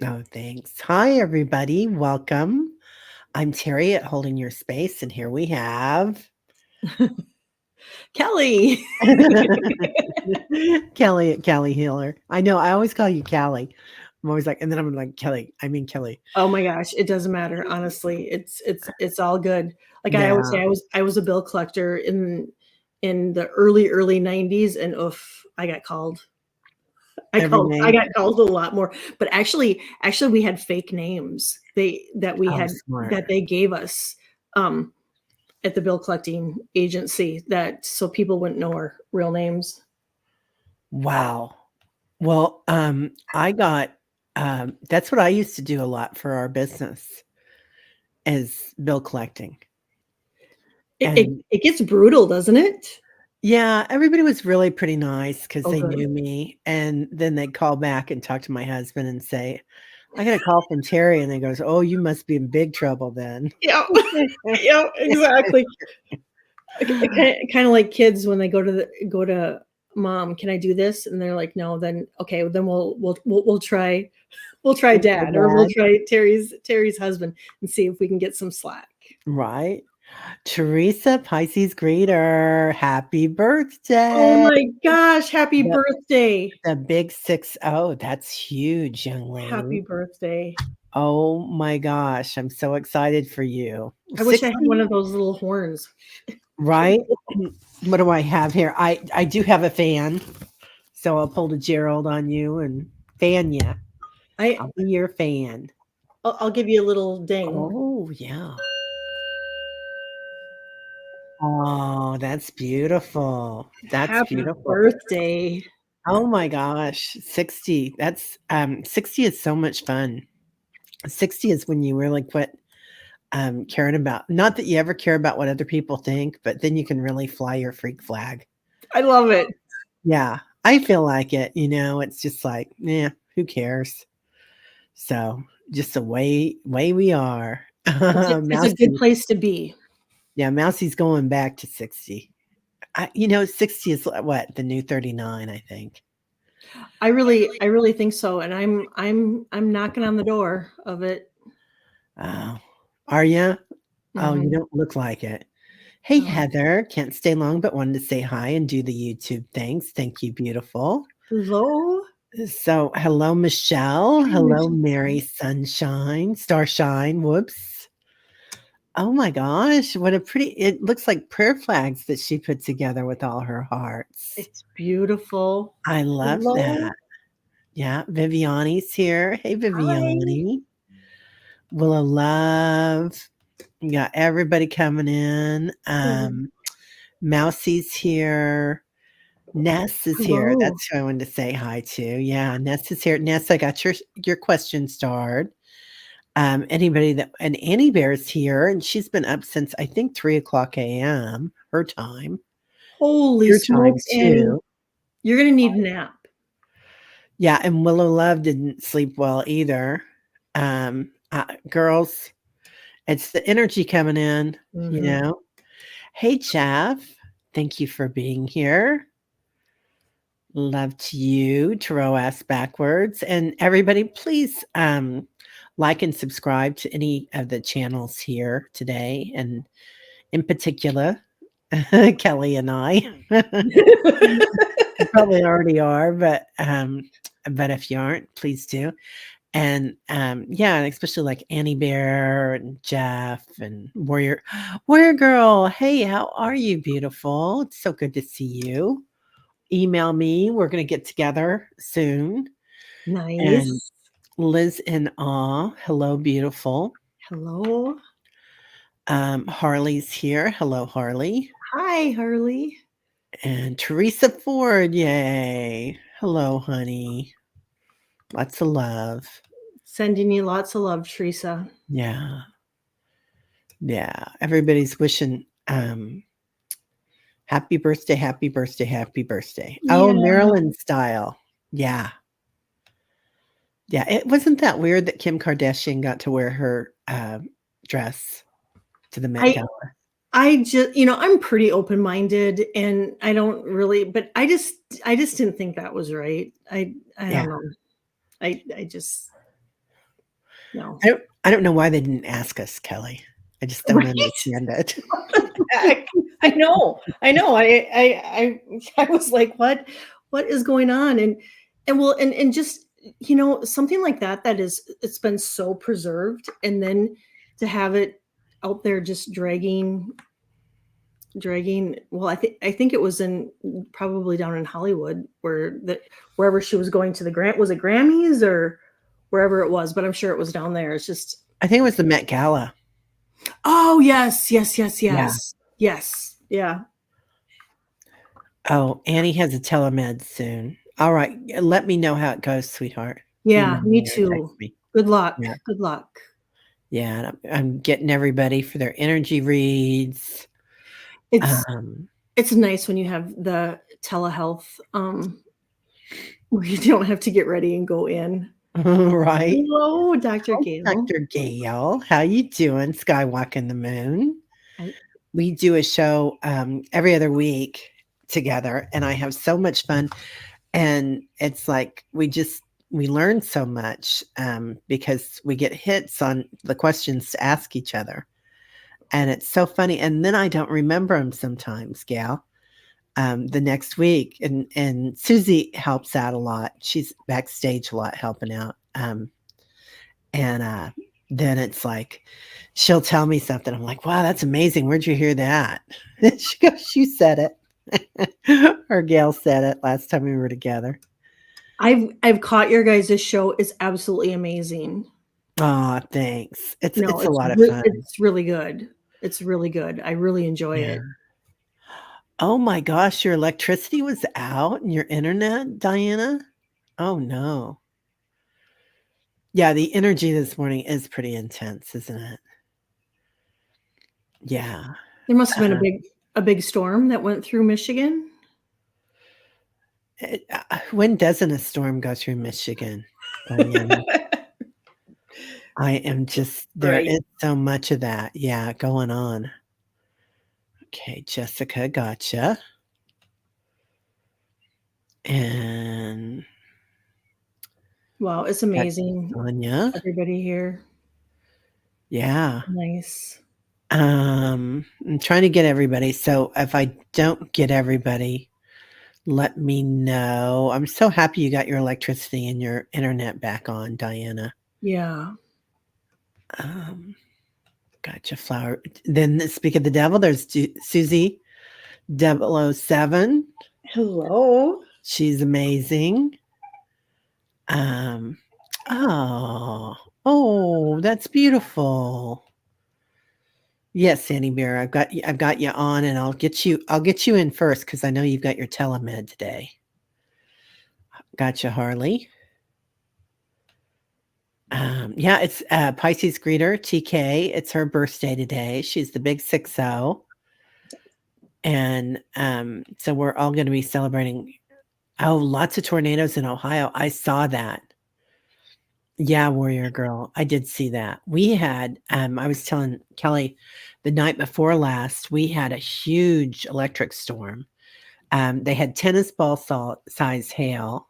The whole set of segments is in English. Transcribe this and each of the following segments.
Oh, thanks. Hi, everybody. Welcome. I'm Terry at Holding Your Space, and here we have Kelly. Kelly at Kelly Healer. I know. I always call you Callie. I'm always like, and then I'm like Kelly. I mean Kelly. Oh my gosh, it doesn't matter. Honestly, it's all good. Like I always Yeah. say, I was a bill collector in the early 90s, and oof, I got called. I Every called. I name. got called a lot more. But actually, we had fake names. Oh, smart. That they gave us um, at the bill collecting agency, that so people wouldn't know our real names. Wow. Well, I got. That's what I used to do a lot for our business, is bill collecting, It, it and it gets brutal, doesn't it? yeah, everybody was really pretty nice because Oh, they good. knew me, and then they'd call back and talk to my husband and say, "I got a call from Terry," and he goes, "Oh, you must be in big trouble then." Yeah, yeah, exactly. Kind of like kids when they go to mom, can I do this? And they're like, no. Then okay, then we'll try We'll try dad, or we'll that. try Terry's husband, and see if we can get some slack. Right. Teresa, Pisces greeter, happy Oh birthday. my gosh, happy The birthday. the big 6-0, that's huge, young Happy lady. birthday. Oh my gosh, I'm so excited for you. I wish I had one 60, of those little horns. right? What do I have here? I do have a fan, so I'll pull the Gerald on you and fan you. I I'll be your fan. I'll give you a little ding. Oh, yeah. Oh, that's beautiful. That's Happy beautiful. birthday. Oh my gosh, 60. 60 is so much fun. 60 is when you really quit caring about, not that you ever care about what other people think, but then you can really fly your freak flag. I love it. Yeah, I feel like it, it's just like, yeah, who cares? So just the way we are. It's a good Mousy. place to be. Yeah, Mousie's going back to 60. 60 is what, the new 39, I think. I really think so, and I'm knocking on the door of it. Oh, are you? Oh, you Mhm. don't look like it. Hey, Oh, Heather, can't stay long, but wanted to say hi and do the YouTube things. Thank you, beautiful. hello? So, hello, Michelle. Hi, Hello, Michelle. Mary Sunshine, Starshine. Whoops. Oh my gosh, what a pretty, it looks like prayer flags that she put together with all her hearts. It's beautiful. I love Hello? that. Yeah, Viviani's here. Hey, Hi. Viviani. Willow Love. You got everybody coming in. Mhm. Mousie's here. Ness is here. Hello. That's who I wanted to say hi to. Yeah, Ness is here. Ness, I got your question starred. Anybody that and Annie Bear's here, and she's been up since I think 3 o'clock a.m. her time. Holy Your time smokes, Annie. too. You're gonna need a nap. Yeah, and Willow Love didn't sleep well either. Girls, it's the energy coming in, you Mhm. know. Hey, Jeff. Thank you for being here. Love to you, Tarot Ass Backwards. And everybody, please like and subscribe to any of the channels here today. And in particular, Kelly and I. You probably already are, but if you aren't, please do. And yeah, and especially like Annie Bear and Jeff and Warrior Girl. Hey, how are you, beautiful? It's so good to see you. Email me. We're gonna get together soon. And Nice. Liz in awe. Hello, beautiful. Hello. Harley's here. Hello, Harley. Hi, Harley. And Teresa Ford. Yay. Hello, honey. Lots of love. Sending you lots of love, Teresa. Yeah. Yeah. Everybody's wishing happy birthday, happy birthday, happy birthday. Oh, Yeah. Maryland style. Yeah. Yeah. It wasn't that weird that Kim Kardashian got to wear her dress to the Met I Gala. I just, I'm pretty open-minded, and I don't really, but I just didn't think that was right. I Yeah. don't know. I just No. I don't know why they didn't ask us, Kelly. I just don't Right? understand it. I know. I know. I was like, what is going on? And well, and just, something like that, that is, it's been so preserved, and then to have it out there just dragging. Well, I think it was in, probably down in Hollywood, wherever she was going to the Grant, was it Grammys or wherever it was, but I'm sure it was down there. It's just, I think it was the Met Gala. oh yes, yes, yes, Yeah. yes, yes, yeah. Oh, Annie has a telemed soon. All right, let me know how it goes, sweetheart. Yeah, Email me me or text too. me. Good luck. Yeah. Good luck. Yeah, and I'm getting everybody for their energy reads. It's Um, it's nice when you have the telehealth, where you don't have to get ready and go in. right? Hello, Dr. Hi, Gale. Dr. Gale. How you doing? Skywalking the moon. I We do a show every other week together, and I have so much fun. And it's like we learn so much because we get hits on the questions to ask each other, and it's so funny. And then I don't remember them sometimes, Gal. The next week, and Susie helps out a lot. She's backstage a lot, helping out. And then it's like she'll tell me something. I'm like, wow, that's amazing. Where'd you hear that? She goes, you said it. Or Gail said it last time we were together. I've caught your guys' show. Is absolutely amazing. Oh, thanks. It's No, it's a lot of fun. it's really good. It's really good. I really enjoy Yeah. it. Oh my gosh, your electricity was out and your internet, Diana? Oh no. Yeah, the energy this morning is pretty intense, isn't it? Yeah. There must have been Uh, a big storm that went through Michigan. when doesn't a storm go through Michigan, Diana? I am just there Right. is so much of that, yeah, going on. Okay, Jessica, gotcha. And Wow, it's got amazing. Sonia. Everybody here. Yeah. Nice. I'm trying to get everybody, so if I don't get everybody, let me know. I'm so happy you got your electricity and your internet back on, Diana. Yeah. Um, gotcha, flower. Then speak of the devil, there's Susie 007. Hello. She's amazing. Um, oh, oh, that's beautiful. Yes, Sandy Bear, I've got you on, and I'll get you in first because I know you've got your telemed today. Gotcha, Harley. Yeah, it's Pisces greeter TK. It's her birthday today. She's the big 60, and so we're all going to be celebrating. Oh, lots of tornadoes in Ohio. I saw that. Yeah, Warrior Girl. I did see that. We had, I was telling Kelly the night before last, we had a huge electric storm. They had tennis ball size hail,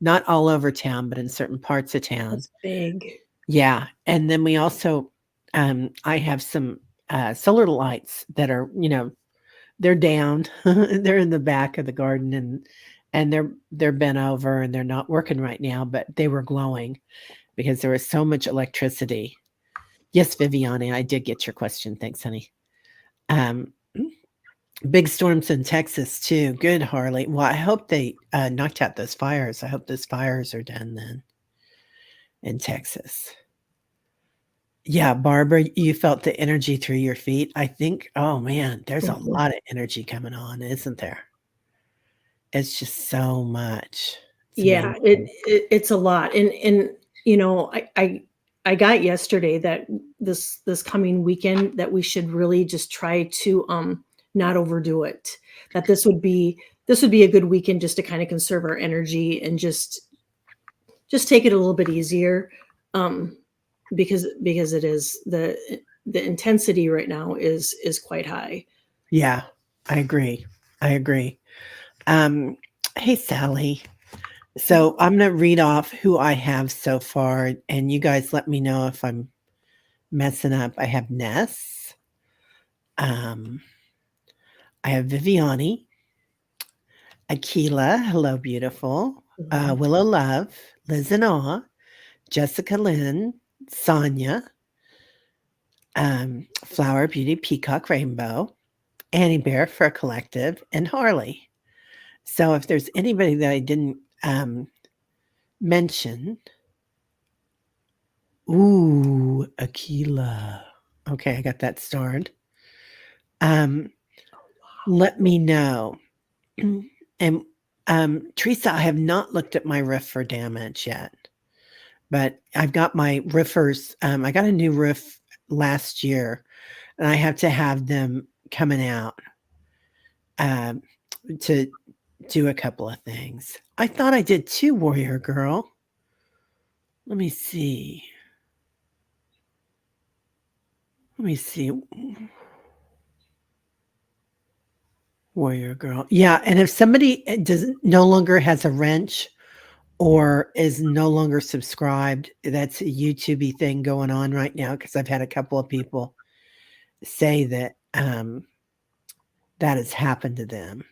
not all over town, but in certain parts of town. That's big. Yeah. And then we also, I have some solar lights that are, they're down. They're in the back of the garden, and they're bent over and they're not working right now, but they were glowing because there was so much electricity. Yes, Viviane, I did get your question. Thanks, honey. Um, big storms in Texas too. Good, Harley. Well, I hope they knocked out those fires. I hope those fires are done then in Texas. Yeah, Barbara, you felt the energy through your feet. I think, oh man, there's a Mhm. lot of energy coming on, isn't there? It's just so much. It's Yeah, amazing. it's a lot, and I got yesterday that this coming weekend that we should really just try to not overdo it. That this would be a good weekend just to kind of conserve our energy and just take it a little bit easier, um, because it is the intensity right now is quite high. Yeah, I agree. I agree. Um, hey, Sally. So I'm gonna read off who I have so far, and you guys let me know if I'm messing up. I have Ness. Um, I have Viviani, Akila, hello, beautiful. Mhm. Willow Love, Liz and Awe, Jessica Lynn, Sonia, Flower Beauty, Peacock Rainbow, Annie Bear for a Collective, and Harley. So if there's anybody that I didn't mention, ooh, Akila. Okay, I got that starred. Um, let me know. And Teresa, I have not looked at my roof for damage yet, but I've got my roofers. I got a new roof last year, and I have to have them coming out um, to do a couple of things. I thought I did too, Warrior Girl. Let me see. Let me see. Warrior Girl. Yeah, and if somebody does no longer has a wrench or is no longer subscribed, that's a YouTubey thing going on right now because I've had a couple of people say that that has happened to them.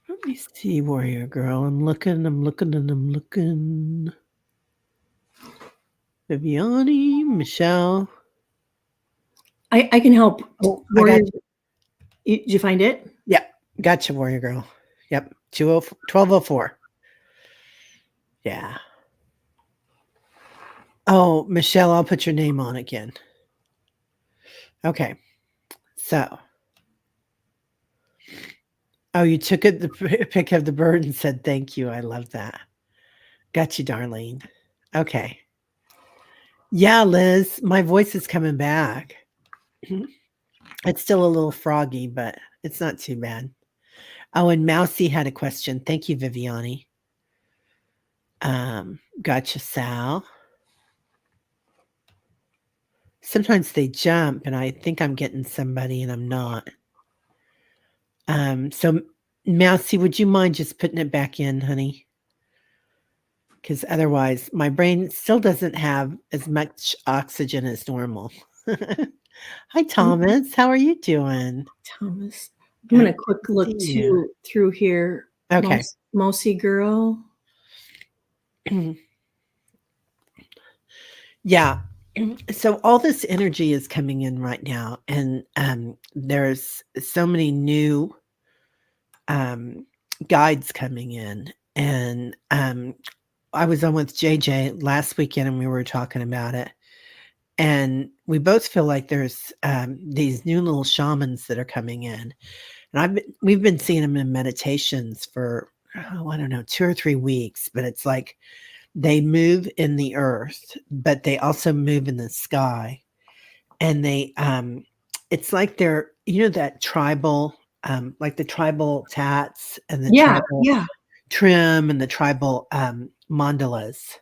Let me see, Warrior Girl. I'm looking, I'm looking, and I'm looking. Viviani, Michelle. I can help. Oh, I got Warrior, you. did you find it? Yep, gotcha, Warrior Girl. Yep, 1204. Yeah. Oh, Michelle, I'll put your name on again. Okay. So, oh, you took it the pic of the bird and said thank you. I love that. Got you, Darlene. Okay. Yeah, Liz, my voice is coming back. It's still a little froggy, but it's not too bad. Oh, and Mousy had a question. Thank you, Viviani. Gotcha, Sal. Sometimes they jump, and I think I'm getting somebody, and I'm not. So, Mousy, would you mind just putting it back in, honey? Because otherwise, my brain still doesn't have as much oxygen as normal. Hi, Mm, Thomas. How are you doing? Thomas. I'm Good gonna quick to see look you. through here. Okay. Mousy girl. Yeah. So all this energy is coming in right now, and there's so many new um, guides coming in. And I was on with JJ last weekend, and we were talking about it. And we both feel like there's these new little shamans that are coming in, and we've been seeing them in meditations for I don't know 2 or 3 weeks, but it's like they move in the earth, but they also move in the sky, and they it's like they're that tribal like the tribal tats and the Yeah, tribal yeah. trim and the tribal mandalas.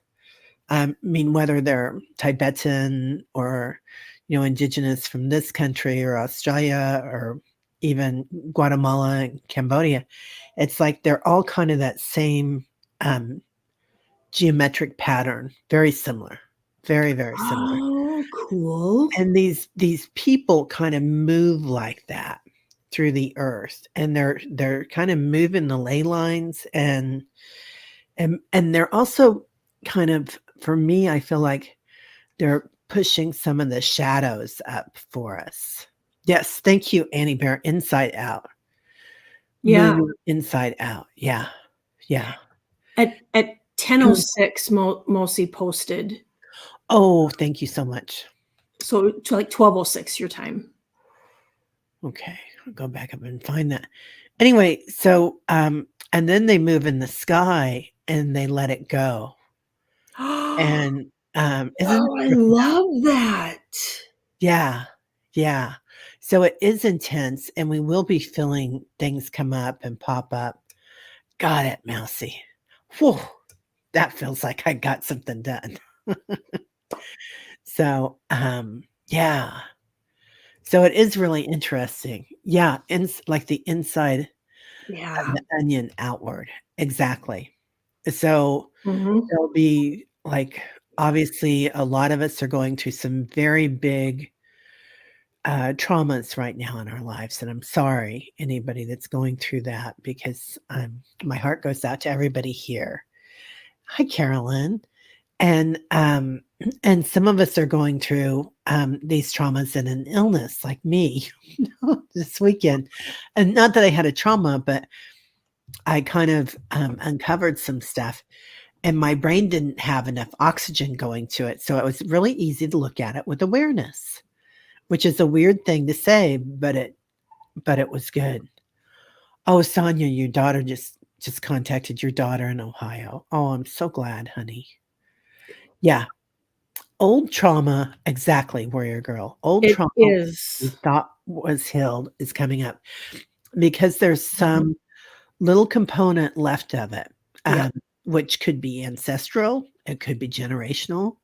I mean, whether they're Tibetan or, indigenous from this country or Australia or even Guatemala and Cambodia, it's like they're all kind of that same um, geometric pattern, very similar, very, very similar. Oh, cool. And these people kind of move like that through the earth, and they're kind of moving the ley lines, and they're also kind of, for me, I feel like they're pushing some of the shadows up for us. Yes, thank you, Annie Bear. Inside out. Yeah. Moving inside out. Yeah. Yeah. At 10:06, Mosi posted. Oh, thank you so much. So to like 12:06 your time. Okay. I'll go back up and find that. Anyway, so and then they move in the sky and they let it go. Oh, And isn't I love that. yeah. Yeah. So it is intense, and we will be feeling things come up and pop up. Got it, Mousy. Whew, that feels like I got something done. So, yeah. So it is really interesting. Yeah, like the inside. Yeah. the onion outward. Exactly. So, Mhm. there'll be, like, obviously, a lot of us are going through some very big, traumas right now in our lives, and I'm sorry, anybody that's going through that because, my heart goes out to everybody here. Hi, Carolyn. And, and some of us are going through, these traumas in an illness like me this weekend. And not that I had a trauma, but I kind of, uncovered some stuff and my brain didn't have enough oxygen going to it. So it was really easy to look at it with awareness, which is a weird thing to say, but it was good. Oh, Sonia, your daughter just contacted your daughter in Ohio. Oh, I'm so glad, honey. Yeah, old trauma, exactly, warrior girl. Old It trauma we is. thought was healed is coming up because there's Mhm. some little component left of it, Yep. which could be ancestral, it could be generational,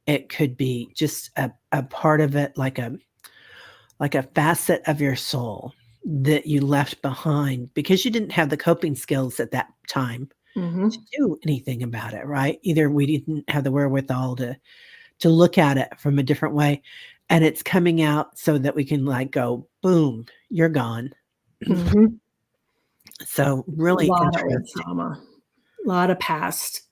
it could be just a part of it, like a facet of your soul that you left behind because you didn't have the coping skills at that time to Mhm. do anything about it, right? Either we didn't have the wherewithal to look at it from a different way, and it's coming out so that we can, like, go, "Boom, you're gone." Mhm. So, really Lot of old interesting. trauma. Lot of past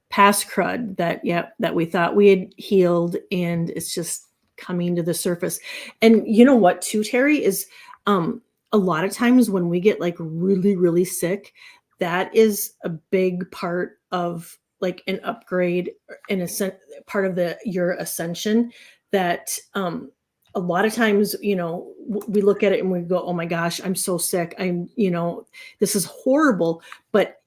crud that, yep, that we thought we had healed, and it's just coming to the surface. And you know what too, Terry, is, um, a lot of times when we get, like, really, really sick, that is a big part of, like, an upgrade or an ascent part of the your ascension that, a lot of times, we look at it and we go, "Oh my gosh, I'm so sick. This is horrible." But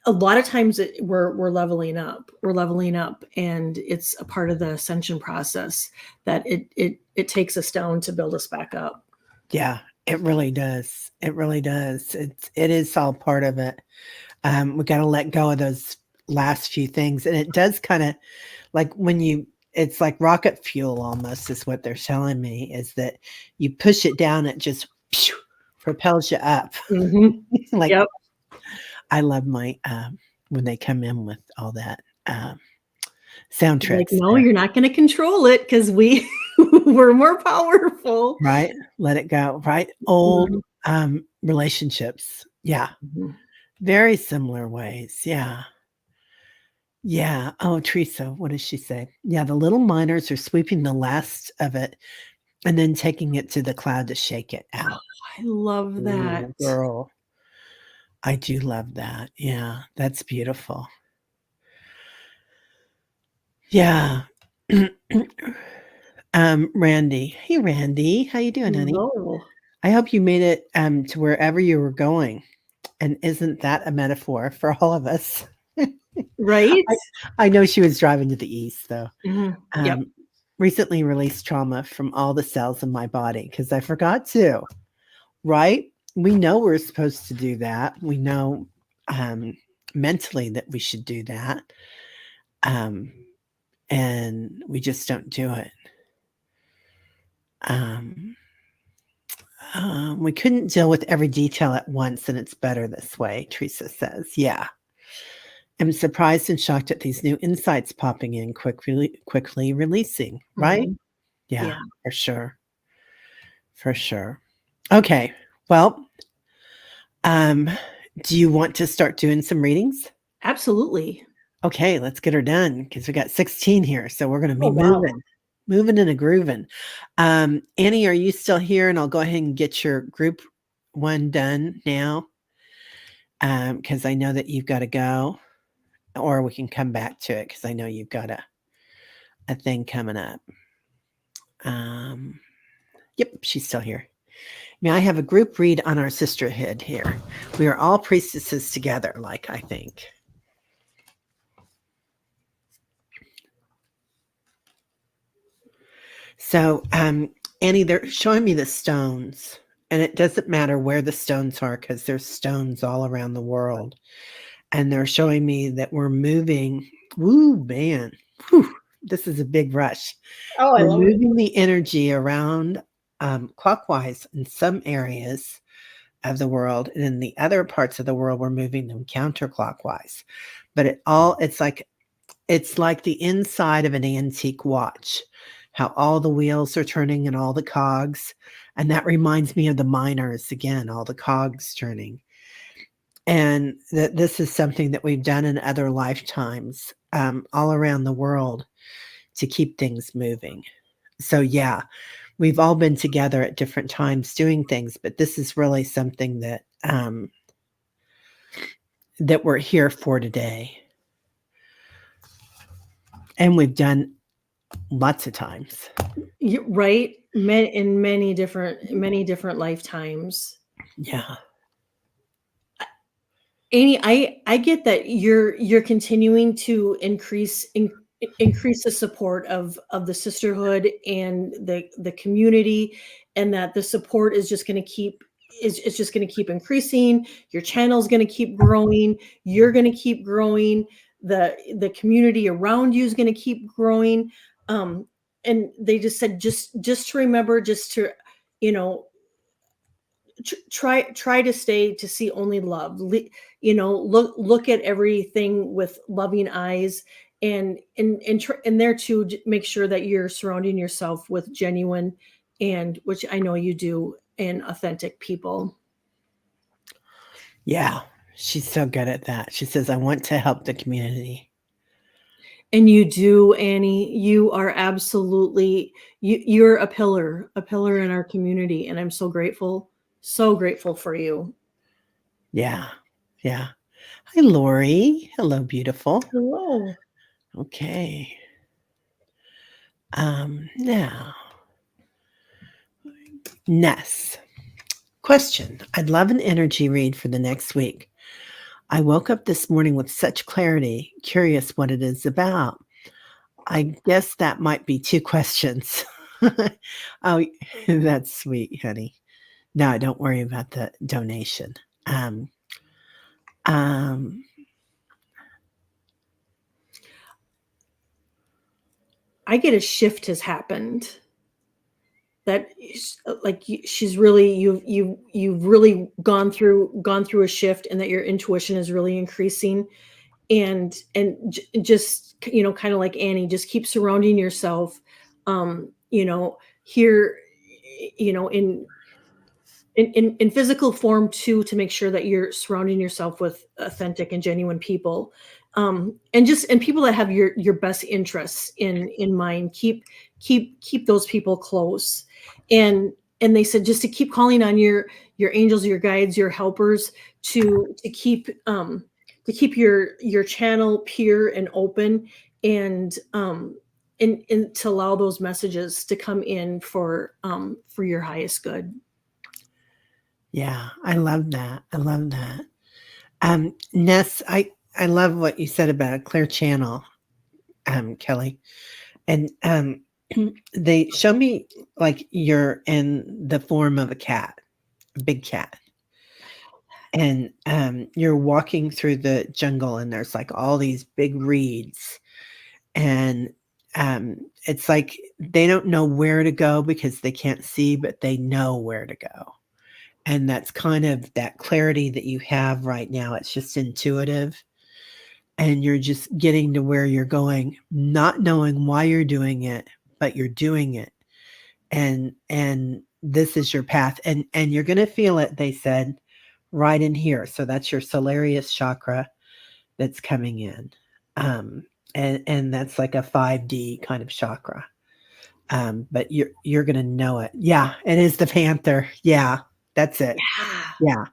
a lot of times we're leveling up. We're leveling up, and it's a part of the ascension process that it takes us down to build us back up. Yeah, it really does. It really does. It is all part of it. We gotta let go of those last few things, and it does kinda like, when you it's like rocket fuel almost is what they're telling me, is that you push it down, it just propels you up. Mhm. Like, Yep. I love my, when they come in with all that, sound Like, trips no, there, you're not going to control it because we're more powerful. right? Let it go, right? Old, Mhm. relationships. Yeah, Mhm. very similar ways, yeah. Yeah. Oh, Teresa, what does she say? Yeah, the little miners are sweeping the last of it and then taking it to the cloud to shake it Oh, out. I love that. Ooh, girl, I do love that. Yeah, that's beautiful. Yeah. Randy. Hey, Randy. How you doing, honey? No. I hope you made it, to wherever you were going, and isn't that a metaphor for all of us? Right? I I know she was driving to the east, though. Mhm. Yep. Um, recently released trauma from all the cells in my body because I forgot to, right? We know we're supposed to do that. We know, um, mentally that we should do that, um, and we just don't do it. Um, we couldn't deal with every detail at once, and it's better this way, Teresa says. Yeah. I'm surprised and shocked at these new insights popping in, quickly releasing, right? Mhm. Yeah, Yeah. for sure. For sure. Okay. Well, um, do you want to start doing some readings? Absolutely. Okay, let's get her done because we got 16 here, so we're gonna be Oh, wow. moving and a grooving. Annie, are you still here? And I'll go ahead and get your group one done now, because I know that you've got to go, or we can come back to it because I know you've got a thing coming up. Um, yep, she's still here. May I have a group read on our sisterhood here? We are all priestesses together, like I think. So, Annie, they're showing me the stones, and it doesn't matter where the stones are because there's stones all around the world. And they're showing me that we're moving. Woo, man. Whew, this is a big rush. Oh, I We're love it. moving the energy around clockwise in some areas, of the world, and in the other parts of the world, we're moving them counterclockwise. But it's like the inside of an antique watch, how all the wheels are turning and all the cogs. And that reminds me of the miners again, all the cogs turning. And that this is something that we've done in other lifetimes, all around the world to keep things moving. So, yeah, we've all been together at different times doing things, but this is really something that we're here for today. And we've done lots of times. Right? In many different lifetimes. Yeah. Annie, I get that you're continuing to increase the support of the sisterhood and the community, and that the support is just going to keep is just going to keep increasing. Your channel's going to keep growing. You're going to keep growing. The community around you is going to keep growing. Um, and they just said just to remember, just to you know try to stay to see only love. Look at everything with loving eyes, and there too, make sure that you're surrounding yourself with genuine, and which I know you do, and authentic people. Yeah. She's so good at that. She says, I want to help the community. And you do, Annie. You are absolutely you're a pillar in our community, and I'm so grateful for you. Yeah. Yeah. Hi, Lori. Hello, beautiful. Hello. Okay. Now, Ness. Question. I'd love an energy read for the next week. I woke up this morning with such clarity, curious what it is about. I guess that might be two questions. Oh, that's sweet, honey. No, don't worry about the donation. Um, um, I get a shift has happened, that like she's really you've really gone through a shift, and that your intuition is really increasing, and just kind of like Annie, just keep surrounding yourself, here, in in physical form too, to make sure that you're surrounding yourself with authentic and genuine people, and people that have your best interests in mind. Keep those people close, and they said just to keep calling on your angels, your guides, your helpers, to keep your channel pure and open, and and to allow those messages to come in for your highest good. yeah, I love that. I love that. Ness, I love what you said about a clear channel, Kelly. And they show me like you're in the form of a cat, a big cat. And you're walking through the jungle, and there's like all these big reeds, and it's like they don't know where to go because they can't see, but they know where to go. And that's kind of that clarity that you have right now. It's just intuitive, and you're just getting to where you're going, not knowing why you're doing it, but you're doing it. And this is your path, and you're going to feel it, they said, right in here. So that's your solarius chakra that's coming in. And that's like a 5D kind of chakra. But you're going to know it. Yeah, it is the panther. Yeah, that's it. Yeah. Yeah.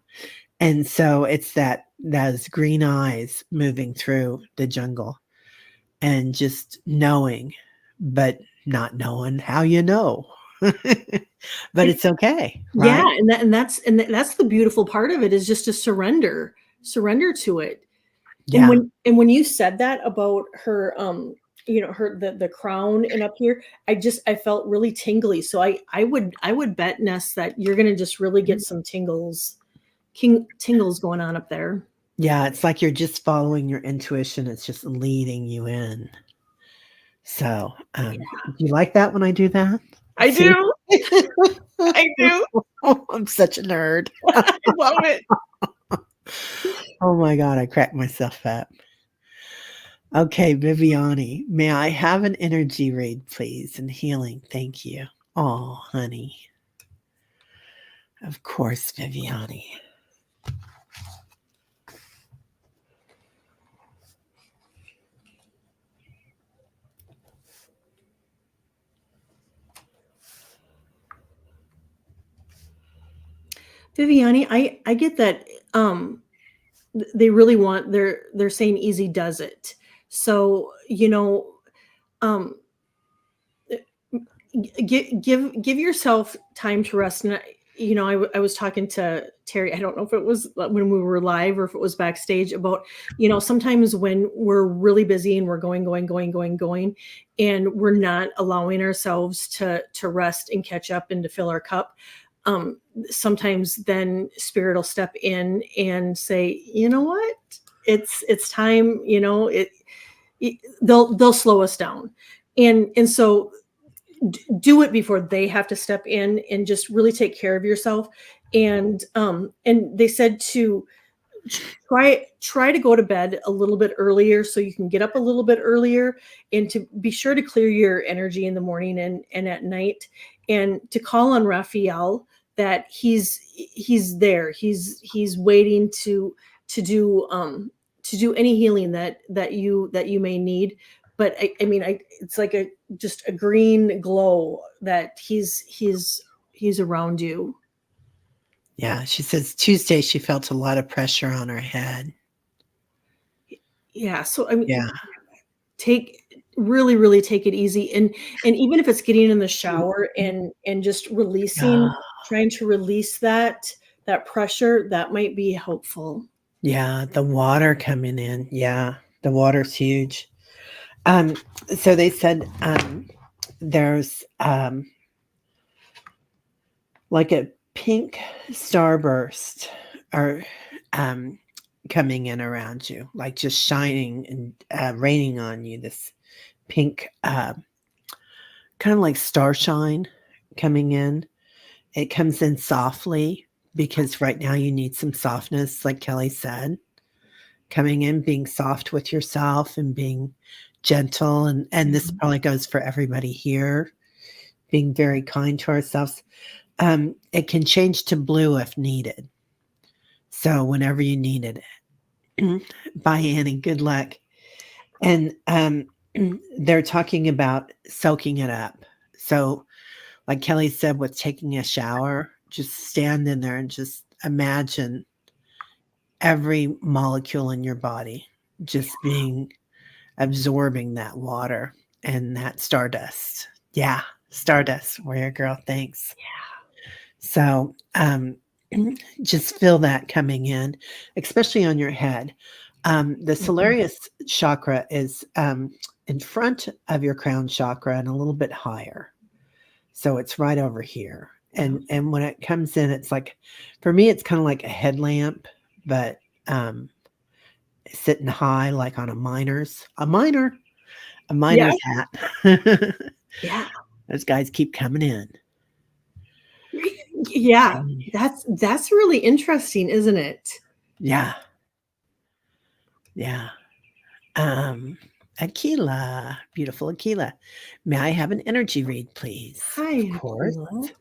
And so it's those green eyes moving through the jungle, and just knowing, but not knowing how you know. But it's okay, Yeah, right? and that's the beautiful part of it, is just to surrender to it. And Yeah. when you said that about her, her the crown and up here, I felt really tingly. So I would bet, Ness, that you're gonna just really get some tingles going on up there. Yeah, it's like you're just following your intuition, it's just leading you in. So, do you like that when I do that? I See? do. I do. I'm such a nerd. I love it. Oh my god, I cracked myself up. Okay, Viviani, may I have an energy read, please, and healing? Thank you. Oh, honey. Of course, Viviani. Viviani, I get that, they really want they're saying easy does it. So, um, give yourself time to rest. And I was talking to Terry. I don't know if it was when we were live or if it was backstage about sometimes when we're really busy and we're going, and we're not allowing ourselves to rest and catch up and to fill our cup. Sometimes then spirit will step in and say, you know what, it's time. They'll slow us down, and so do it before they have to step in and just really take care of yourself. And they said to try to go to bed a little bit earlier so you can get up a little bit earlier, and to be sure to clear your energy in the morning and at night, and to call on Raphael, that he's there, he's waiting to do any healing that you may need. But I it's like a just a green glow that he's around you. Yeah, she says Tuesday she felt a lot of pressure on her head. Yeah, so I mean, Yeah. take really take it easy, and even if it's getting in the shower and just releasing, Ah, trying to release that pressure, that might be helpful. yeah, the water coming in. Yeah, the water's huge. Um, so they said there's like a pink starburst or um, coming in around you, like just shining and raining on you. This pink, kind of like starshine coming in. It comes in softly because right now you need some softness, like Kelly said, coming in, being soft with yourself and being gentle. And this Mhm. probably goes for everybody here, being very kind to ourselves. It can change to blue if needed. So whenever you needed it. Bye, Annie. Good luck. And they're talking about soaking it up. So, like Kelly said, with taking a shower, just stand in there and just imagine every molecule in your body just being absorbing that water and that stardust. Yeah, stardust, warrior girl. Thanks. So, just feel that coming in, especially on your head. The Mhm. Solarius chakra is in front of your crown chakra and a little bit higher. So it's right over here. Yeah. And when it comes in, it's like, for me, it's kind of like a headlamp, but um, sitting high, like on a Yeah. miner's hat. Yeah. Those guys keep coming in. Yeah. Telling you. That's really interesting, isn't it? Yeah, yeah. Um, Aquila, beautiful Aquila. May I have an energy read, please? Of Hi, course. Akila.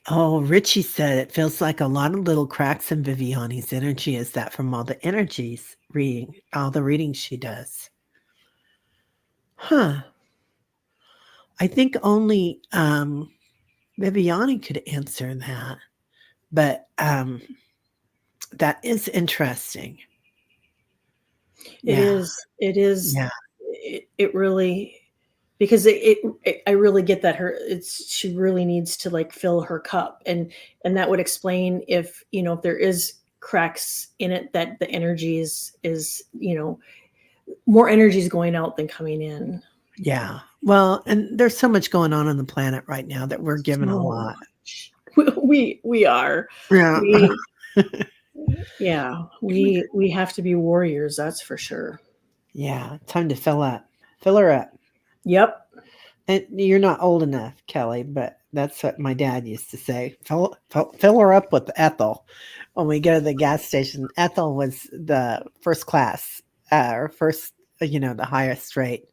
Oh, Richie said it feels like a lot of little cracks in Viviani's energy. Is that from all the energies reading, all the readings she does? Huh. I think only Viviani could answer that. But that is interesting. It Yeah. is. It is. Yeah. It really, because I really get that she really needs to like fill her cup, and that would explain if there is cracks in it, that the energy is more energy is going out than coming in. Yeah. Well, and there's so much going on the planet right now that we're given a So lot. much. We are. Yeah. We yeah, we have to be warriors, that's for sure. Yeah, time to fill up. Fill her up. Yep. And you're not old enough, Kelly, but that's what my dad used to say. Fill her up with Ethel. When we go to the gas station, Ethel was the first class, or first, the highest rate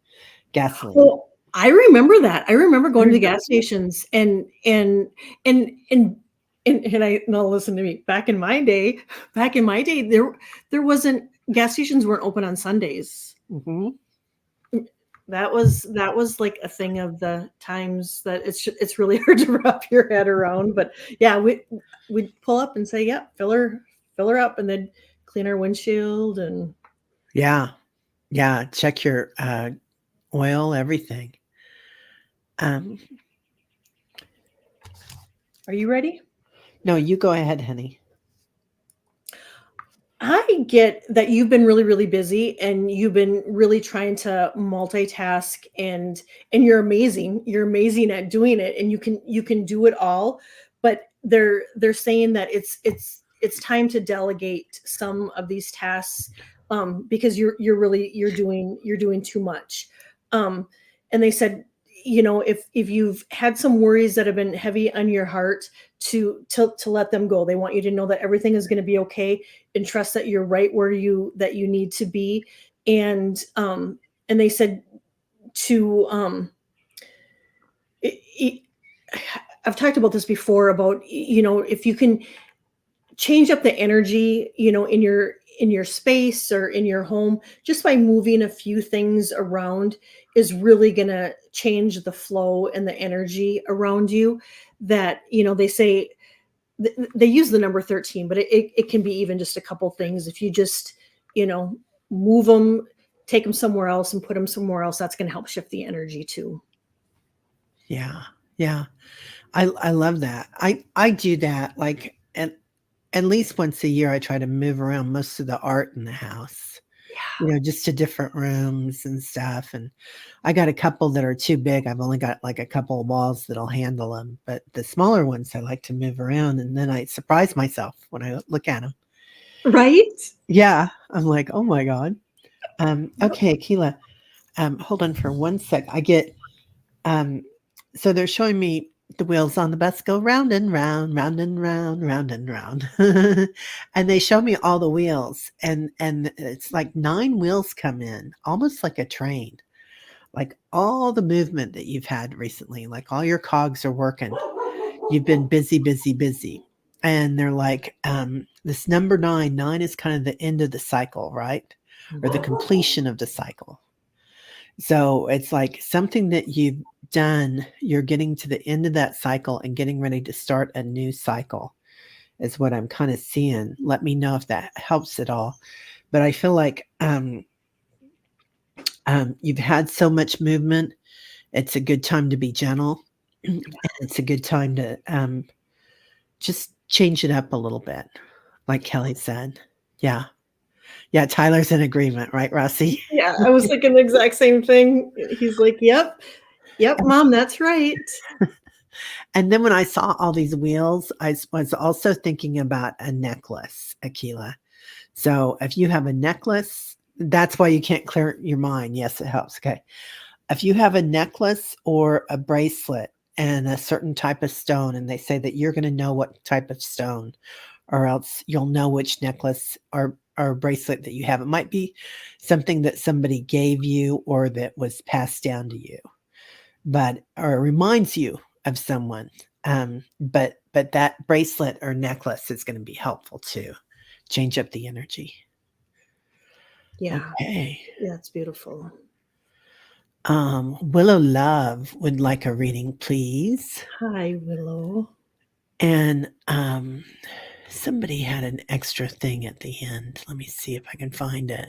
gasoline. Well, I remember that. I remember going to the Mhm. gas stations and and and I no, listen to me. Back in my day, there wasn't gas stations weren't open on Sundays. Mhm. That was like a thing of the times that it's really hard to wrap your head around. But yeah, we'd pull up and say, "Yep, fill her up," and then clean our windshield. And Yeah, yeah. Check your oil, everything. Um, are you ready? no, you go ahead, honey. I get that you've been really, really busy and you've been really trying to multitask, and you're amazing. You're amazing at doing it, and you can do it all. But they're saying that it's time to delegate some of these tasks, because you're doing too much. Um, and they said, if you've had some worries that have been heavy on your heart, to let them go. They want you to know that everything is going to be okay, and trust that you're right where you need to be. And they said to it, it, I've talked about this before about, if you can change up the energy, in your space or in your home, just by moving a few things around, is really going to change the flow and the energy around you. That, they say, they use the number 13, but it can be even just a couple things. If you just, you know, move them, take them somewhere else and put them somewhere else, that's going to help shift the energy too. Yeah, yeah. I love that. I do that like at least once a year. I try to move around most of the art in the house. Just to different rooms and stuff. And I got a couple that are too big. I've only got like a couple of walls that'll handle them, but the smaller ones I like to move around, and then I surprise myself when I look at them. Right? Yeah, I'm like, oh my god. Yep. Okay, Keela. Hold on for one sec. I get um, so they're showing me the wheels on the bus go round and round, round and round, round and round. And they show me all the wheels, and it's like 9 wheels come in, almost like a train. Like all the movement that you've had recently, like all your cogs are working. You've been busy, busy, busy. And they're like, this number 9, 9 is kind of the end of the cycle, right? Or the completion of the cycle. So it's like something that you've done, you're getting to the end of that cycle and getting ready to start a new cycle, is what I'm kind of seeing. Let me know if that helps at all. But I feel like you've had so much movement. It's a good time to be gentle. And it's a good time to just change it up a little bit, like Kelly said. Yeah. Yeah. Tyler's in agreement, right, Rossi? Yeah, I was thinking the exact same thing. He's like, "Yep, yep, mom, that's right." And then when I saw all these wheels, was also thinking about a necklace, Akila. So if you have a necklace, that's why you can't clear your mind. Yes, it helps. Okay. If you have a necklace or a bracelet and a certain type of stone, and they say that you're going to know what type of stone, or else you'll know which necklace or bracelet that you have. It might be something that somebody gave you or that was passed down to you, but or reminds you of someone. But that bracelet or necklace is going to be helpful to change up the energy. Yeah, Okay. yeah, it's beautiful. Willow Love would like a reading, please. Hi, Willow. And somebody had an extra thing at the end. Let me see if I can find it.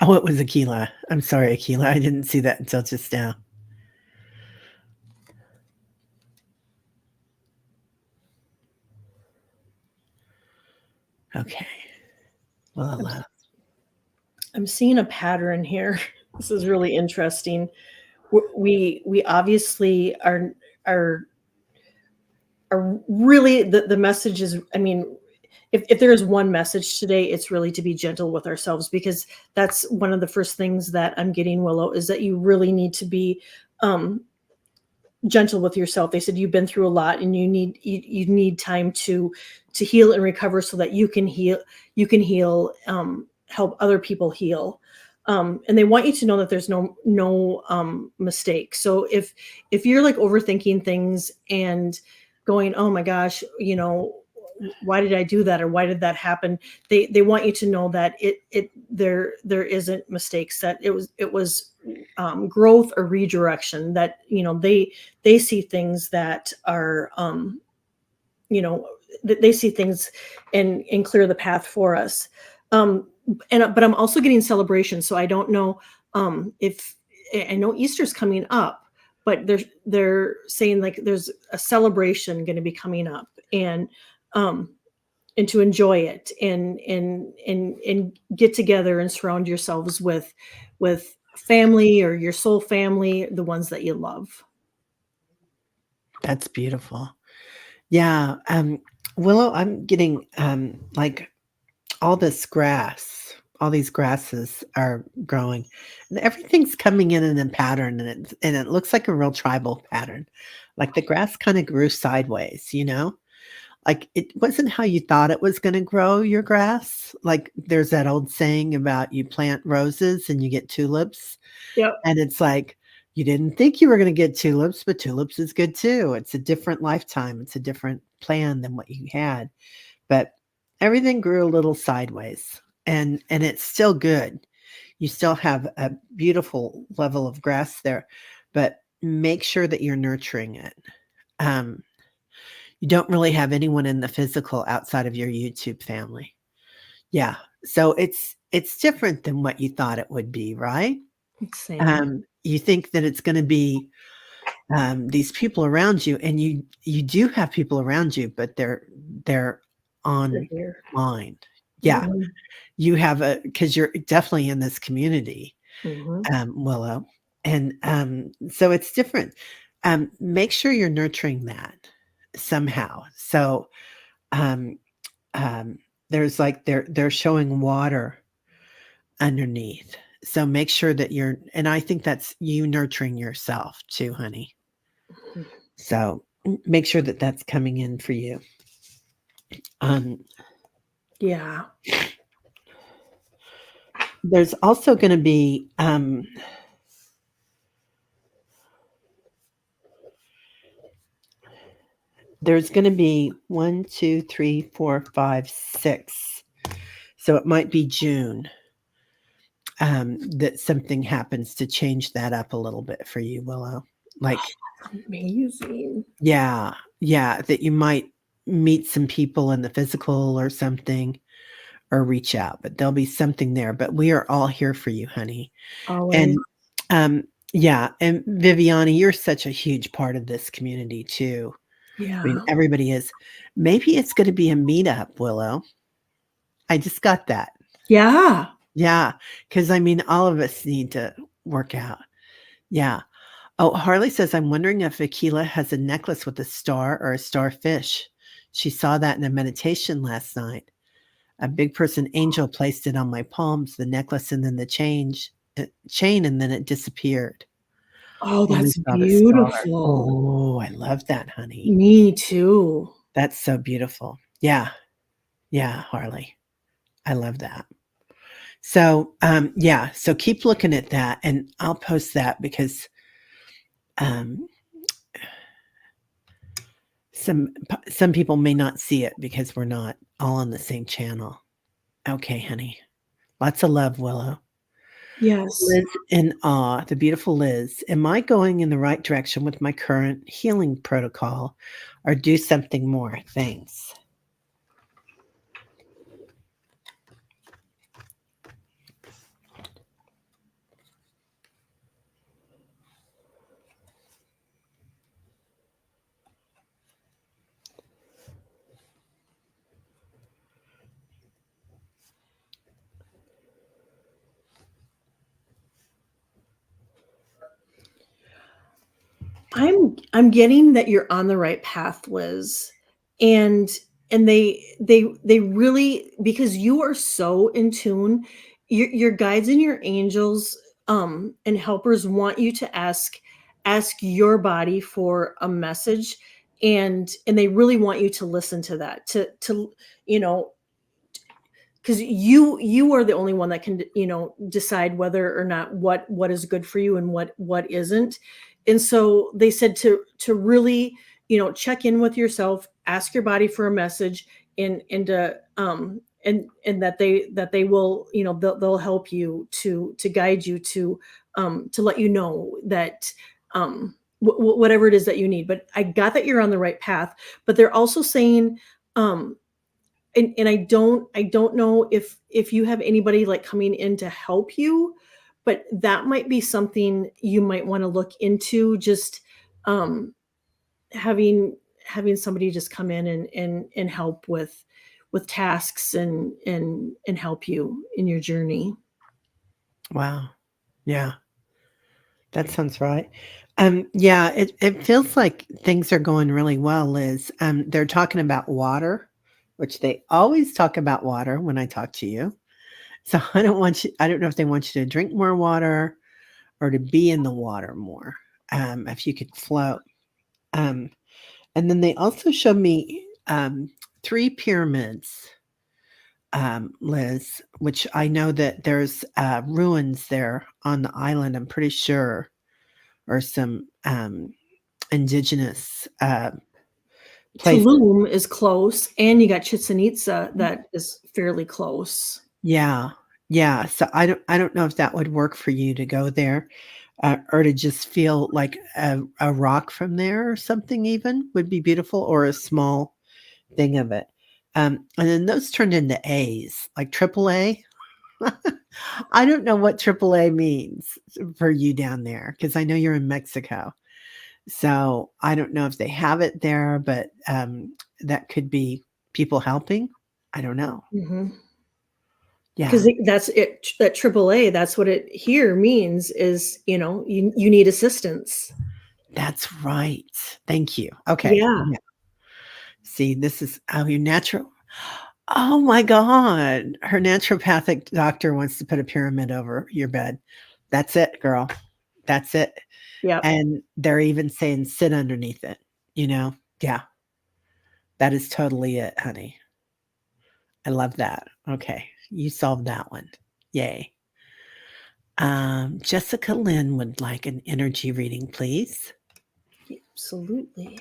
Oh, it was Aquila. I'm sorry, Aquila. I didn't see that until just now. Okay. Willow I'm Love. I'm seeing a pattern here. This is really interesting. We obviously are are really the message is, I mean, if there is one message today, it's really to be gentle with ourselves, because that's one of the first things that I'm getting, Willow, is that you really need to be um, gentle with yourself. They said you've been through a lot, and you need time to heal and recover so that you can heal, help other people heal. And they want you to know that there's no mistake. So if you're like overthinking things and going, oh my gosh, why did I do that, or why did that happen? They want you to know that there isn't mistakes, that it was growth or redirection, that they see things that are you know they see things and clear the path for us. But I'm also getting celebration, so I don't know if I know Easter's coming up, but they're saying like there's a celebration going to be coming up, um and to enjoy it, and get together and surround yourselves with family, or your soul family, the ones that you love. That's beautiful. Yeah, Willow, I'm getting, like, all this grass, all these grasses are growing, and everything's coming in a pattern, and it looks like a real tribal pattern. Like, the grass kinda grew sideways, you know? Like, it wasn't how you thought it was gonna grow, your grass. Like, there's that old saying about you plant roses and you get tulips, Yep. and it's like, you didn't think you were gonna get tulips, but tulips is good too. It's a different lifetime, it's a different plan than what you had, but everything grew a little sideways, and it's still good. You still have a beautiful level of grass there, but make sure that you're nurturing it. Um, you don't really have anyone in the physical outside of your YouTube family. Yeah, so it's different than what you thought it would be, right? Same. You think that it's gonna be, these people around you, and you do have people around you, but they're They're here. online. Yeah, Mhm. you have a because 'cause you're definitely in this community, Mhm. Willow, and, so it's different. Make sure you're nurturing that somehow. So, um, um, there's like they're showing water underneath. So make sure that you're and I think that's you nurturing yourself too, honey. So, make sure that that's coming in for you. Um, Yeah. there's also gonna be, there's gonna be 1, 2, 3, 4, 5, 6. So it might be June, that something happens to change that up a little bit for you, Willow. Like, Amazing. yeah, yeah, that you might meet some people in the physical or something, or reach out, but there'll be something there, but we are all here for you, honey. Always. And, um, yeah, and Viviana, you're such a huge part of this community too. I mean, Yeah. everybody is. Maybe it's gonna be a meetup, Willow. I just got that. Yeah. Yeah, because I mean, all of us need to work out. Yeah. Oh, Harley says, "I'm wondering if Aquila has a necklace with a star or a starfish. She saw that in a meditation last night. A big person angel placed it on my palms, the necklace, and then the chain, and then it disappeared. Oh, Only that's saw the star." beautiful. Oh, I love that, honey. Me too. That's so beautiful. Yeah. Yeah, Harley. I love that. So, yeah, so keep looking at that, and I'll post that because, um, some people may not see it because we're not all on the same channel. Okay, honey. Lots of love, Willow. Yes. Liz in awe, the beautiful Liz. Am I going in the right direction with my current healing protocol or do something more? Thanks. I'm getting that you're on the right path, Liz. And they really, because you are so in tune, your guides and your angels and helpers want you to ask your body for a message, and they really want you to listen to that, to you know, because you are the only one that can, decide whether or not what is good for you and what isn't. And so they said to really, check in with yourself, ask your body for a message, and that they will, they'll help you to guide you to let you know that whatever it is that you need. But I got that you're on the right path. But they're also saying, um and I don't know if you have anybody like coming in to help you, but that might be something you might want to look into. Just um having somebody just come in and help with tasks and help you in your journey. Wow. Yeah, that sounds right. Yeah, it feels like things are going really well, Liz. They're talking about water, which they always talk about water when I talk to you. So I don't know if they want you to drink more water or to be in the water more, if you could float. Um, and then they also showed me, 3 pyramids, Liz, which I know that there's, ruins there on the island, I'm pretty sure, or some, indigenous, place. Tulum is close, and you got Chichen Itza that is fairly close. Yeah, yeah, so I don't know if that would work for you to go there, or to just feel like a rock from there or something even would be beautiful, or a small thing of it. And then those turned into A's, like triple A. I don't know what triple A means for you down there because I know you're in Mexico. So I don't know if they have it there, but that could be people helping. I don't know. Mm-hmm. Yeah, Because that's it, that AAA, that's what it here means, is, you need assistance. that's right. Thank you. Okay. Yeah. Yeah. See, this is how your natural. Oh my God. Her naturopathic doctor wants to put a pyramid over your bed. That's it, girl. That's it. Yep. And they're even saying sit underneath it, you know? Yeah, that is totally it, honey. I love that. Okay, you solved that one. Yay. Jessica Lynn would like an energy reading, please. Absolutely.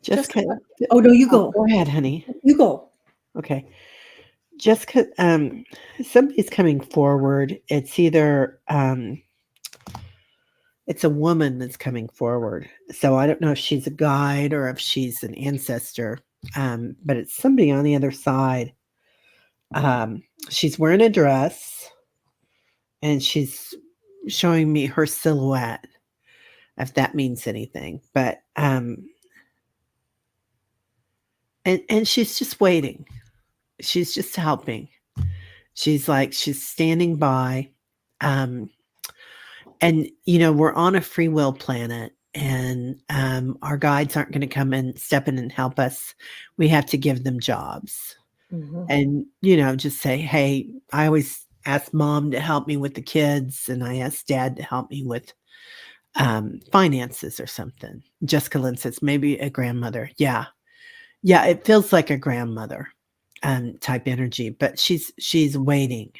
Jessica, Jessica. Oh, no, you oh, go. go ahead, honey. You go. Okay. Jessica, somebody's coming forward. It's either it's a woman that's coming forward. So I don't know if she's a guide or if she's an ancestor. But it's somebody on the other side. She's wearing a dress and she's showing me her silhouette, if that means anything. But and she's just waiting. She's just helping. She's standing by. Um, and we're on a free will planet, and our guides aren't going to come and step in and help us. We have to give them jobs. Mhm. And just say, hey, I always ask mom to help me with the kids, and I ask dad to help me with finances or something. Jessica Lynn says maybe a grandmother. Yeah, yeah, it feels like a grandmother type energy, but she's waiting.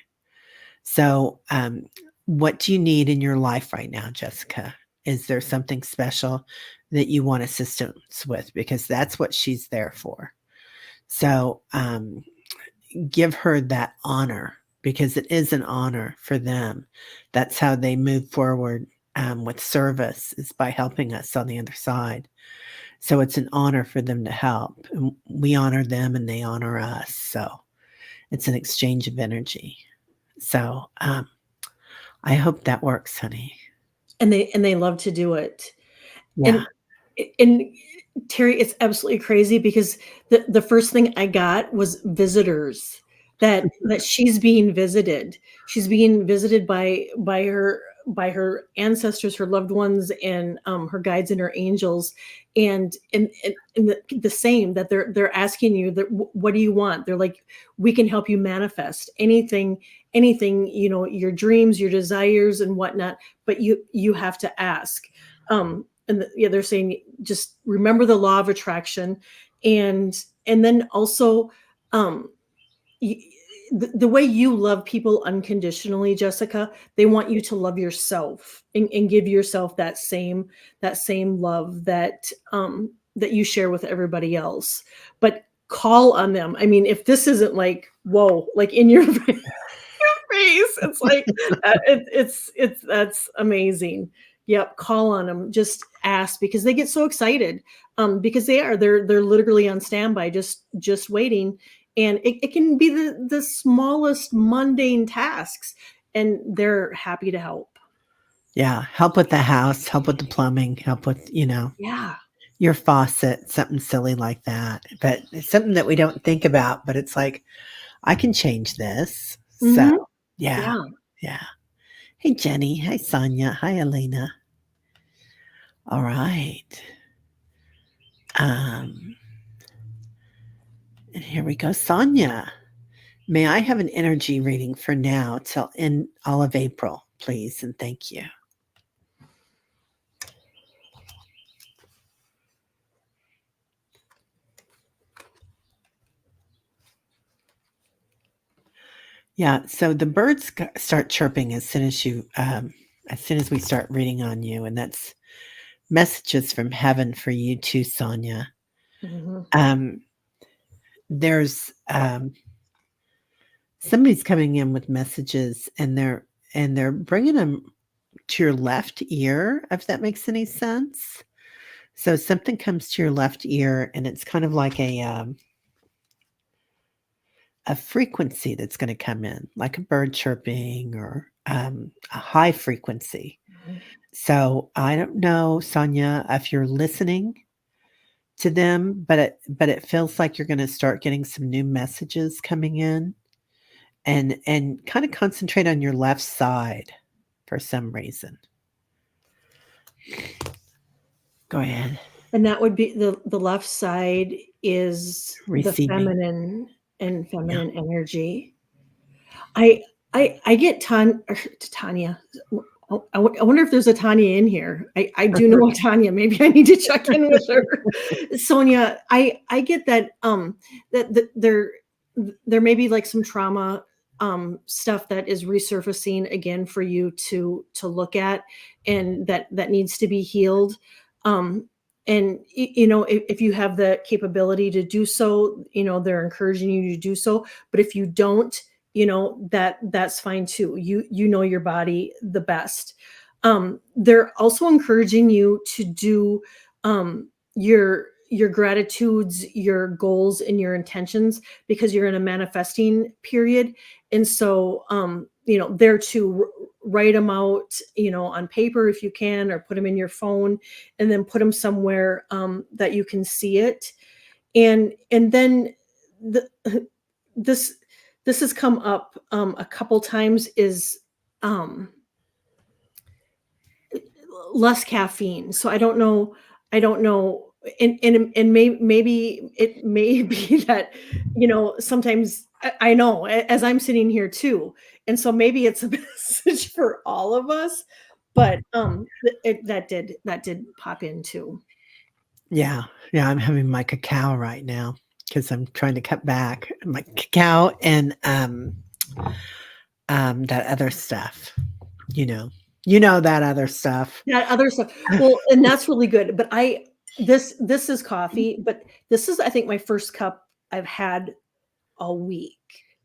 So what do you need in your life right now, Jessica? Is there something special that you want assistance with? Because that's what she's there for. So give her that honor, because it is an honor for them. That's how they move forward with service is by helping us on the other side. So it's an honor for them to help. And we honor them and they honor us. So it's an exchange of energy. So I hope that works, honey. and they love to do it. Yeah. And and Terry, it's absolutely crazy because the first thing I got was visitors, that she's being visited. She's being visited by her ancestors, her loved ones, and her guides and her angels, and the same that they're asking you that what do you want? They're like, we can help you manifest anything, your dreams, your desires, and whatnot. But you have to ask. Yeah, they're saying just remember the law of attraction, and then also um y- the way you love people unconditionally, Jessica, they want you to love yourself, and give yourself that same love that you share with everybody else. But call on them. I mean, if this isn't like whoa, like in your face. It's like it's that's amazing. Yep, call on them. Just ask because they get so excited. Because they're literally on standby, just waiting, and it can be the smallest mundane tasks, and they're happy to help. Yeah. Help with the house, help with the plumbing, help with, Yeah. your faucet, something silly like that. But it's something that we don't think about, but it's like, I can change this. So, Hmm. yeah. Yeah. Yeah. Hey, Jenny. Hi, Sonia. Hi, Elena. All right. Um, and here we go. Sonia, may I have an energy reading for now till in all of April, please? And thank you. Yeah. So the birds start chirping as soon as we start reading on you. And that's messages from heaven for you too, Sonia. Hmm. Um, there's somebody's coming in with messages and they're bringing them to your left ear, if that makes any sense. So something comes to your left ear and it's kind of like a frequency that's going to come in, like a bird chirping or a high frequency. So I don't know, Sonia, if you're listening to them, but it feels like you're going to start getting some new messages coming in, and kind of concentrate on your left side for some reason. Go ahead. And that would be the left side is the Receiving. feminine and Yeah. feminine energy. I I get Tanya. I wonder if there's a Tanya in here. I do know a Tanya. Maybe I need to check in with her. Sonia, I get that that there may be like some trauma stuff that is resurfacing again for you to look at, and that needs to be healed. Um and if you have the capability to do so, they're encouraging you to do so. But if you don't, that's fine too. You know your body the best. They're also encouraging you to do your gratitudes, your goals, and your intentions, because you're in a manifesting period. And so there to write them out, on paper if you can, or put them in your phone, and then put them somewhere that you can see it. And then the this this has come up a couple times, is um less caffeine. So I don't know. And maybe it may be that, sometimes I know, as I'm sitting here too, and so maybe it's a message for all of us. But that did pop in too. Yeah. Yeah, I'm having my cacao right now because I'm trying to cut back my cacao and that other stuff. You know. You know that other stuff. That other stuff. Well, and that's really good. But this is coffee, but this is, I think, my first cup I've had all week.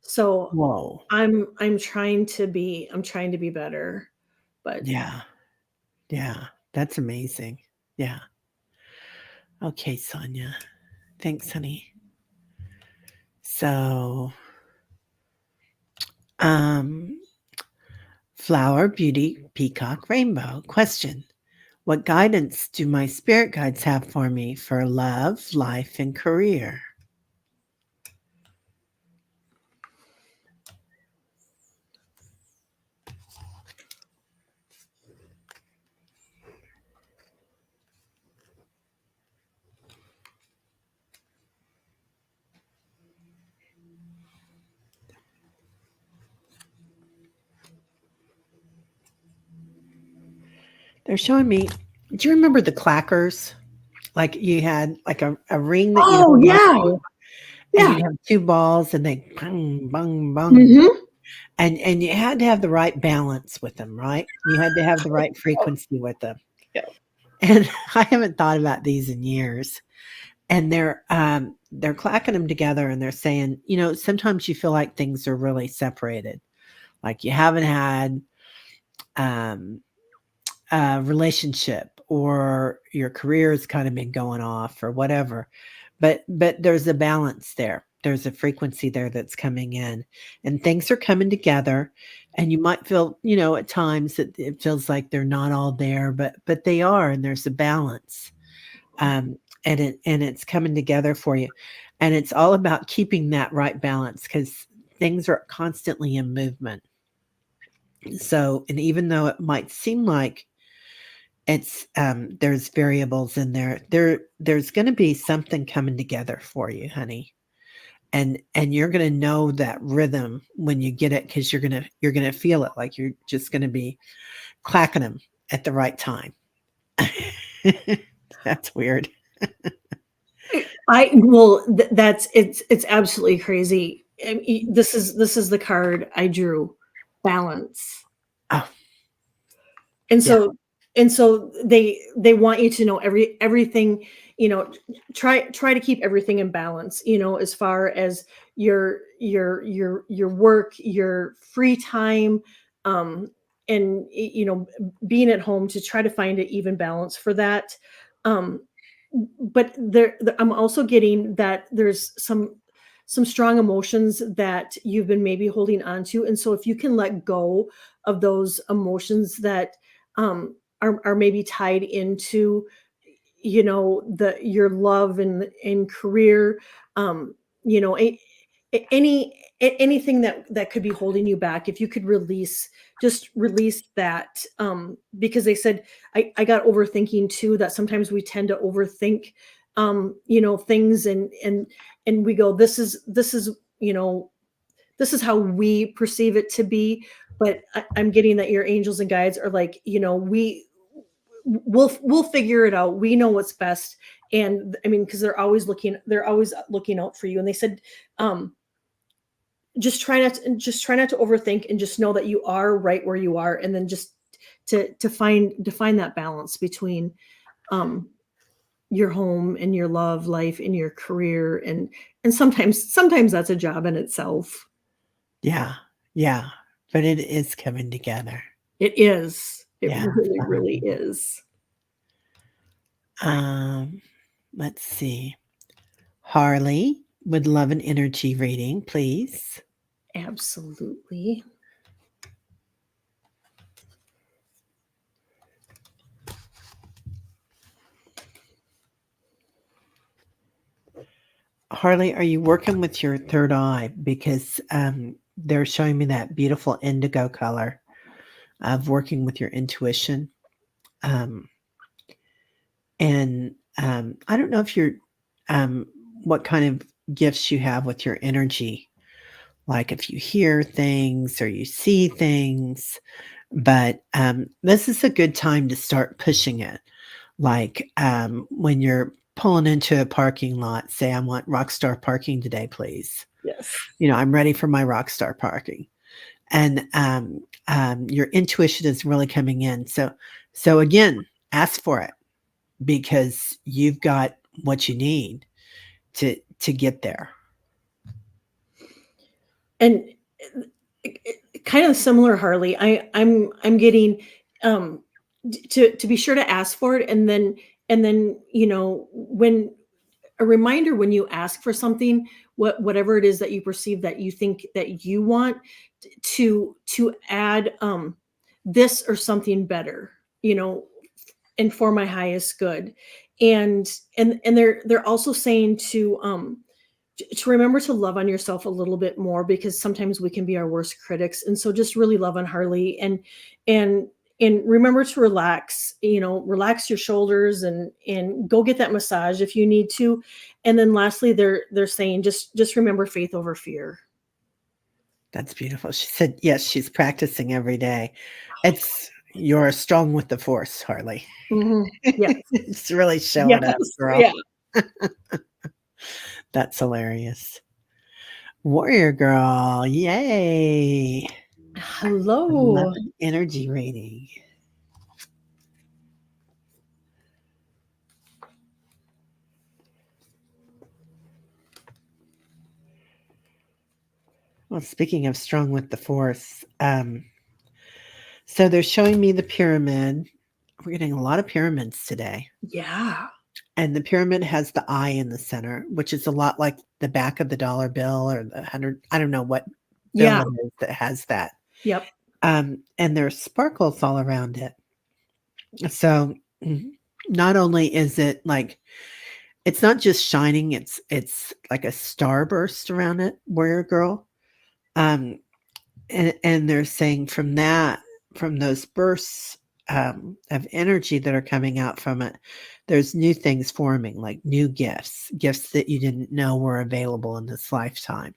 So Whoa. I'm trying to be better. But Yeah. Yeah, that's amazing. Yeah. Okay, Sonia. Thanks, honey. So, um, flower, beauty, peacock, rainbow. Question. What guidance do my spirit guides have for me for love, life, and career? They're showing me. Do you remember the clackers? Like you had like a ring that you'd Oh, hold on yeah. to, and Yeah. you'd have two balls, and they bung, bung, bung, Mhm. and you had to have the right balance with them, right? You had to have the right frequency with them. Yeah. And I haven't thought about these in years. And they're clacking them together, and they're saying, sometimes you feel like things are really separated, like you haven't had um, a relationship, or your career has kind of been going off or whatever, but there's a balance there. There's a frequency there that's coming in, and things are coming together. And you might feel, at times that it feels like they're not all there, but they are, and there's a balance. um, and it's coming together for you. And it's all about keeping that right balance, because things are constantly in movement. So, and even though it might seem like there's variables in there's going to be something coming together for you, honey. And you're going to know that rhythm when you get it, because you're going to feel it, like you're just going to be clacking them at the right time. That's weird. I well, that's it's absolutely crazy. This is the card I drew, balance. Oh, And yeah. so they want you to know everything, you know, try to keep everything in balance, as far as your work, your free time, um and being at home, to try to find an even balance for that. Um but I'm also getting that there's some strong emotions that you've been maybe holding on to, and so if you can let go of those emotions that are maybe tied into, the your love and career, um you know a, anything that could be holding you back, if you could just release that, because they said, I got overthinking too, that sometimes we tend to overthink, things, and we go, this is this is how we perceive it to be. But I'm getting that your angels and guides are like, we'll figure it out, we know what's best. And I mean, because they're always looking out for you, and they said, um just try not to overthink, and just know that you are right where you are, and then just to find that balance between, um your home and your love life and your career, and sometimes that's a job in itself. Yeah, yeah, but it is coming together. It is. It Yeah. really, really is. Um, let's see. Harley would love an energy reading, please. Absolutely. Harley, are you working with your third eye? Because they're showing me that beautiful indigo color of working with your intuition. Um, and I don't know if you're, um, what kind of gifts you have with your energy, like if you hear things or you see things. But this is a good time to start pushing it. Like when you're pulling into a parking lot, say, I want rock star parking today, please. Yes. I'm ready for my rock star parking. And your intuition is really coming in. So again, ask for it, because you've got what you need to get there. And kind of similar, Harley. I'm getting, um to be sure to ask for it, and then when a reminder when you ask for something, whatever it is that you perceive that you think that you want, to add this or something better, you know, and for my highest good. And they're also saying to remember to love on yourself a little bit more, because sometimes we can be our worst critics. And so just really love on Harley, and and remember to relax, relax your shoulders, and go get that massage if you need to. And then lastly, they're saying just remember faith over fear. That's beautiful. She said, yes, she's practicing every day. You're strong with the force, Harley. Hmm. Yes. It's really showing up, Yes. girl. Yeah. That's hilarious. Warrior girl, yay. Hello. 11 energy rating. Well, speaking of strong with the force, so they're showing me the pyramid. We're getting a lot of pyramids today. Yeah. And the pyramid has the eye in the center, which is a lot like the back of the dollar bill or the 100. I don't know what bill Yeah. it is that has that. Yep. And there's sparkles all around it. So not only is it like, it's not just shining, it's like a starburst around it, warrior girl. Um, and they're saying from those bursts of energy that are coming out from it, there's new things forming, like new gifts that you didn't know were available in this lifetime.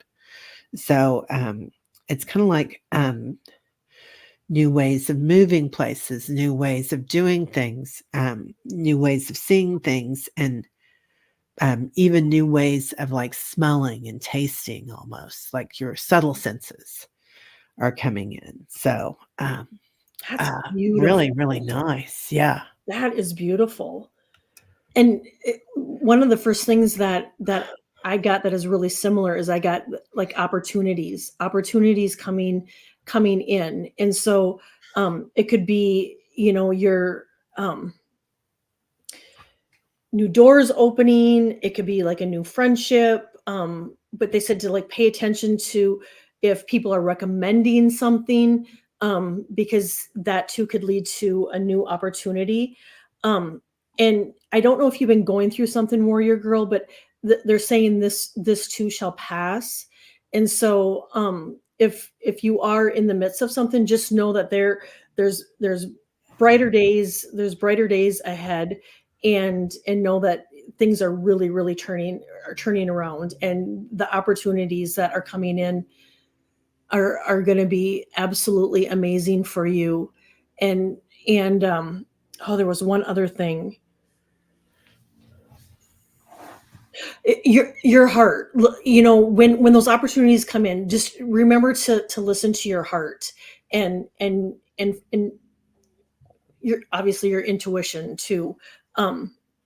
So it's kind of like new ways of moving places, new ways of doing things, new ways of seeing things, and even new ways of like smelling and tasting, almost like your subtle senses are coming in. So That's really, beautiful. really nice. Yeah. That is beautiful. And one of the first things that I got that is really similar is I got like opportunities coming in. And so it could be, your new doors opening, it could be like a new friendship. But they said to like pay attention to if people are recommending something, because that too could lead to a new opportunity. Um, and I don't know if you've been going through something, warrior girl, but they're saying this too shall pass. And so if you are in the midst of something, just know that there's brighter days ahead. And know that things are really turning around, and the opportunities that are coming in are going to be absolutely amazing for you. And oh, there was one other thing. Your heart, when those opportunities come in, just remember to listen to your heart, and your obviously your intuition too,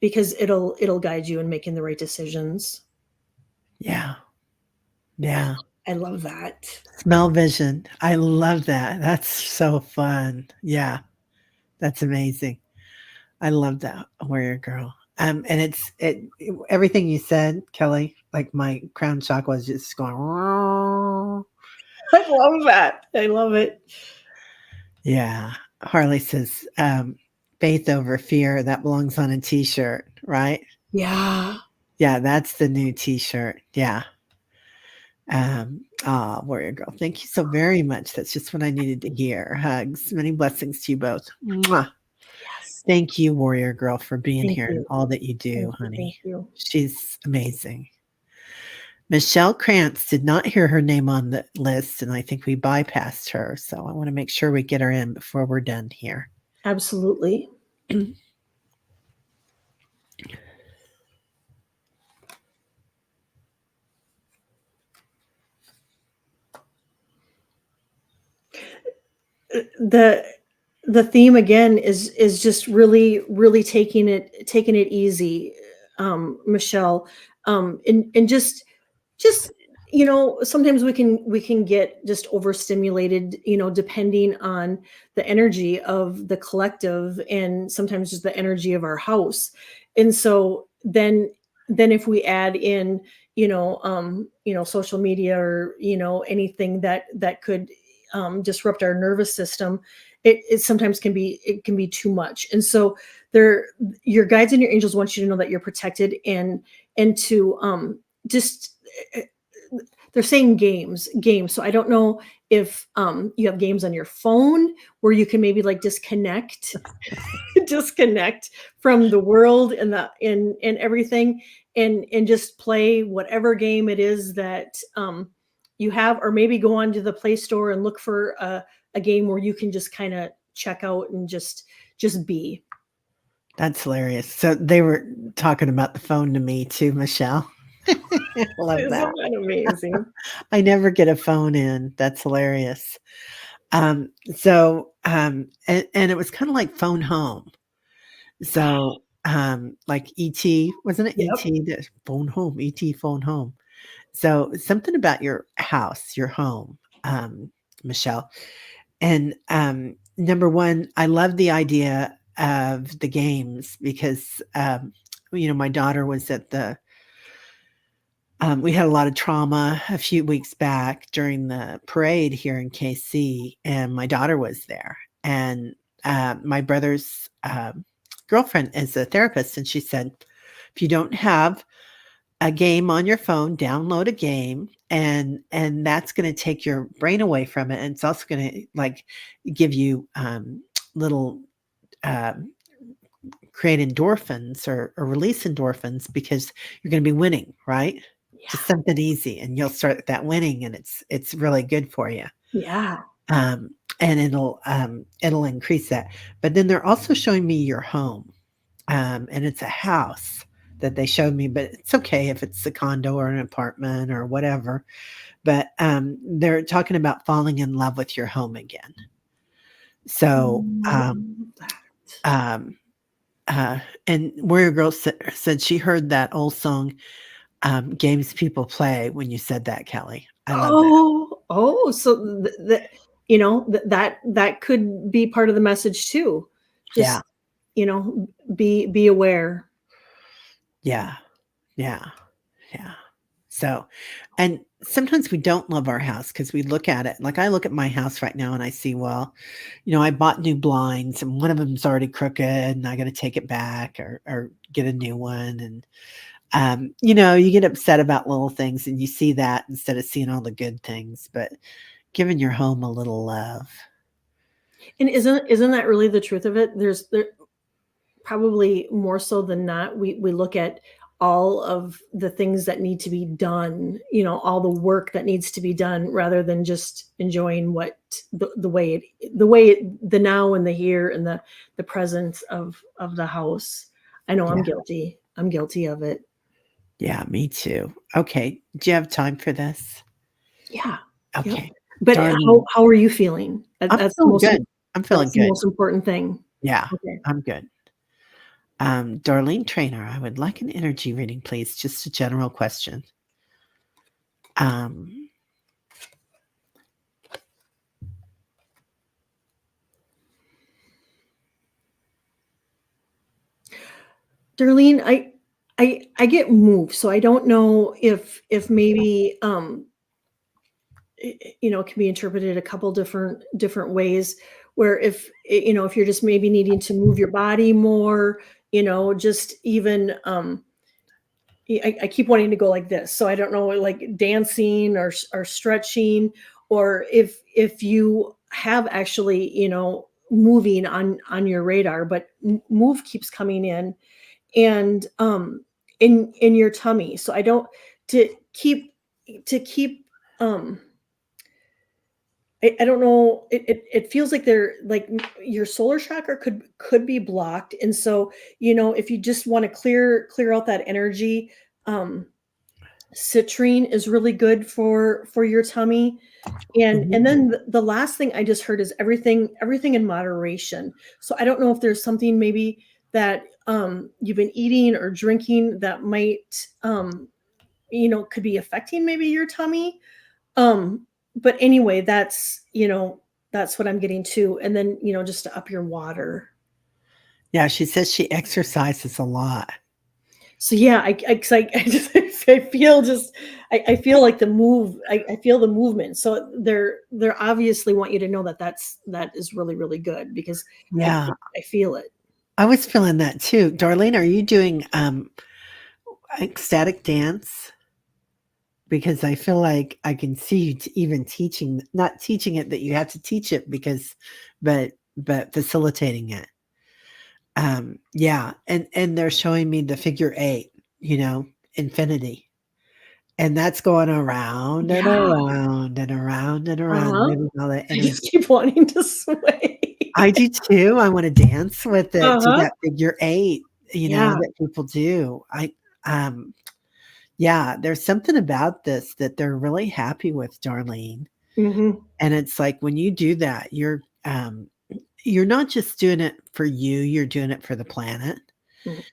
because it'll guide you in making the right decisions. Yeah. Yeah. I love that. Smell vision. I love that. That's so fun. Yeah. That's amazing. I love that, warrior girl. And everything you said, Kelly, like my crown chakra was just going. I love that. I love it. Yeah. Harley says, faith over fear. That belongs on a t-shirt, right? Yeah. Yeah, that's the new t-shirt. Yeah. Warrior girl, thank you so very much. That's just what I needed to hear. Hugs. Many blessings to you both. Mwah. Yes. Thank you, warrior girl, for being Thank here and you. all that you do, Thank you. Thank honey. you. She's amazing. Michelle Krantz did not hear her name on the list, and I think we bypassed her. So I want to make sure we get her in before we're done here. Absolutely. the the theme again is just really taking it easy, Michelle, and just sometimes we can get just overstimulated, depending on the energy of the collective, and sometimes just the energy of our house. And so then if we add in, social media, or anything that could disrupt our nervous system, it sometimes can be too much. And so there your guides and your angels want you to know that you're protected, and to just they're saying games. So I don't know if you have games on your phone where you can maybe like disconnect disconnect from the world and everything, and just play whatever game it is that you have, or maybe go onto the Play Store and look for a game where you can just kind of check out and just be. That's hilarious. So they were talking about the phone to me too, Michelle. Love Isn't that. that amazing? I never get a phone in. That's hilarious. And it was kind of like phone home. So, like ET, wasn't it Yep. ET? The phone home, ET phone home. So something about your house, your home, Michelle. And number one, I love the idea of the games because my daughter was at the we had a lot of trauma a few weeks back during the parade here in KC, and my daughter was there. And my brother's girlfriend is a therapist, and she said, if you don't have a game on your phone, download a game, and that's going to take your brain away from it, and it's also going to like give you little um, create endorphins or release endorphins because you're going to be winning, right? Just Yeah. something easy, and you'll start that winning, and it's really good for you. Yeah. Um, and it'll increase that. But then they're also showing me your home, and it's a house that they showed me, but it's okay if it's a condo or an apartment or whatever. But they're talking about falling in love with your home again. So, Mm, um, uh, and Warrior Girl said she heard that old song, games people play when you said that, Kelly. I love that. so that could be part of the message too. Yeah, Just, be aware. yeah, yeah, yeah. So, and sometimes we don't love our house because we look at it. Like I look at my house right now and I see, well, I bought new blinds and one of them's already crooked and I got to take it back or get a new one. And, you get upset about little things and you see that instead of seeing all the good things, but giving your home a little love. And isn't that really the truth of it? There probably more so than not, we look at all of the things that need to be done, all the work that needs to be done, rather than just enjoying what the now and the here and the presence of the house. I know Yeah. I'm guilty of it. Yeah, me too. Okay. Do you have time for this? Yeah. Yep. Okay. But how Darlene, how are you feeling? I'm feeling good. I'm feeling That's the good. most important thing. Yeah, Okay. I'm good. Darlene Trainer, I would like an energy reading, please. Just a general question. Um, Darlene, I get moved, so I don't know if maybe it can be interpreted a couple different ways. Where if you're just maybe needing to move your body more, just even I keep wanting to go like this, so I don't know, like dancing or stretching, or if you have actually moving on your radar, but move keeps coming in, and in your tummy. So I don't to keep to keep I don't know. It feels like they're like your solar chakra could be blocked, and so if you just want to clear out that energy, um, citrine is really good for your tummy. And mhm. then the last thing I just heard is everything in moderation. So I don't know if there's something maybe that you've been eating or drinking that might could be affecting maybe your tummy. Um, but anyway, that's what I'm getting to. And then, just to up your water. Yeah, she says she exercises a lot. So yeah, 'cause I just I feel like I feel the movement. So they're obviously want you to know that that is really, really good because I Yeah, I feel it. I was feeling that too. Darlene, are you doing ecstatic dance? Because I feel like I can see you even teaching, not teaching it that you have to teach it because, but facilitating it. Yeah, and they're showing me the figure eight, infinity, and that's going around and Yeah. around and around and around, Uh-huh. moving all that I just energy. keep wanting to sway. I do too. I want to dance with it to Uh-huh. that figure eight, Yeah. that people do. Um, yeah, there's something about this that they're really happy with, Darlene. Mhm. And it's like when you do that, you're not just doing it for you, you're doing it for the planet. Mhm.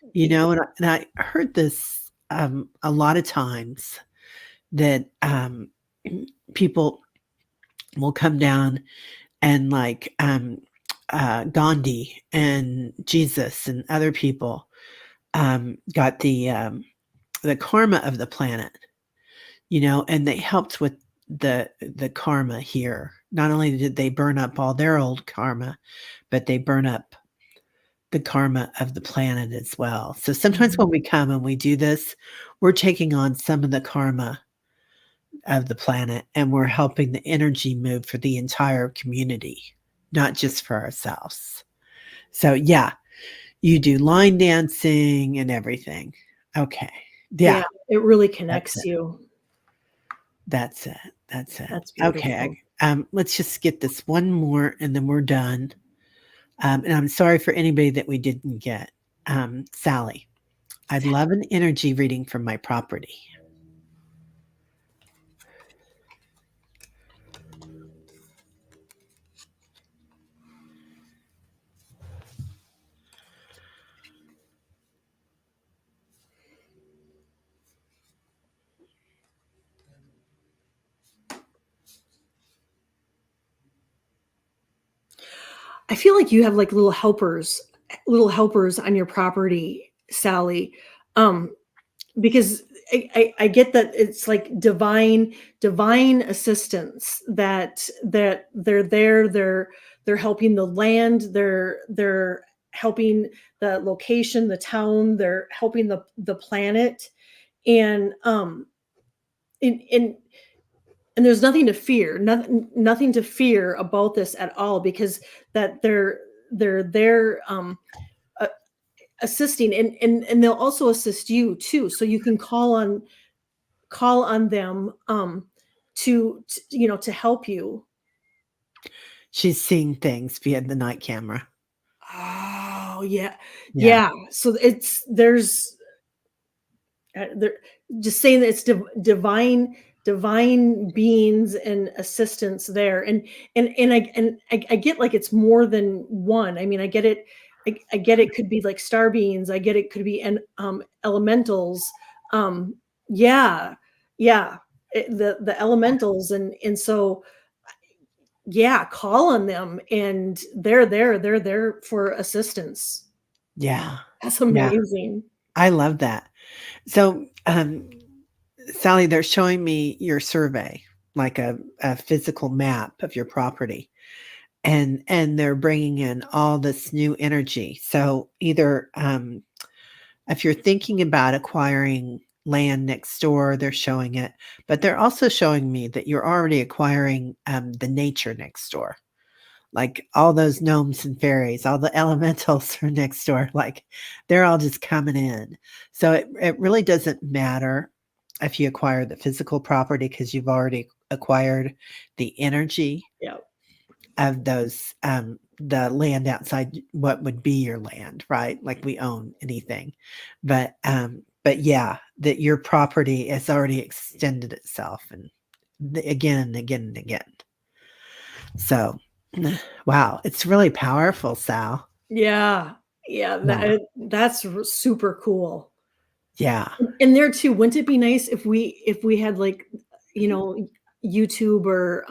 And I heard this a lot of times that people will come down and like Gandhi and Jesus and other people got the karma of the planet, and they helped with the karma here. Not only did they burn up all their old karma, but they burn up the karma of the planet as well. So sometimes Mhm. when we come and we do this, we're taking on some of the karma of the planet and we're helping the energy move for the entire community, not just for ourselves. So yeah, you do line dancing and everything. Okay. Yeah, Yeah, it really that's connects it. you. That's it. That's it. That's Okay. beautiful. Let's just get this one more and then we're done. And I'm sorry for anybody that we didn't get. Sally, I'd love an energy reading from my property. I feel like you have like little helpers on your property, Sally. Um, because I get that it's like divine assistance that they're there, they're helping the land, they're helping the location, the town, they're helping the planet, and and and there's nothing to fear, nothing to fear about this at all because that they're there uh, assisting, and they'll also assist you too, so you can call on them to help you. She's seeing things via the night camera. Oh yeah, Yeah. yeah. So there's there just saying that it's divine beings and assistance there, and I get like it's more than one. I mean, I get it. I get it could be like star beings. I get it could be elementals. Um, yeah, yeah. The elementals, and so yeah, call on them, and they're there. They're there for assistance. Yeah. That's Yeah. amazing. I love that. So, Sally, they're showing me your survey, like a physical map of your property, and they're bringing in all this new energy. So either if you're thinking about acquiring land next door, they're showing it, but they're also showing me that you're already acquiring the nature next door. Like all those gnomes and fairies, all the elementals are next door. Like they're all just coming in. So it really doesn't matter if you acquire the physical property because you've already acquired the energy Yeah. of those the land outside what would be your land, right? Like we own anything. But yeah, that your property has already extended itself and again and again and again. So wow, it's really powerful, Sal. Yeah. Yeah, Yeah. that's super cool. Yeah. And there too, wouldn't it be nice if we had like, you know, YouTube or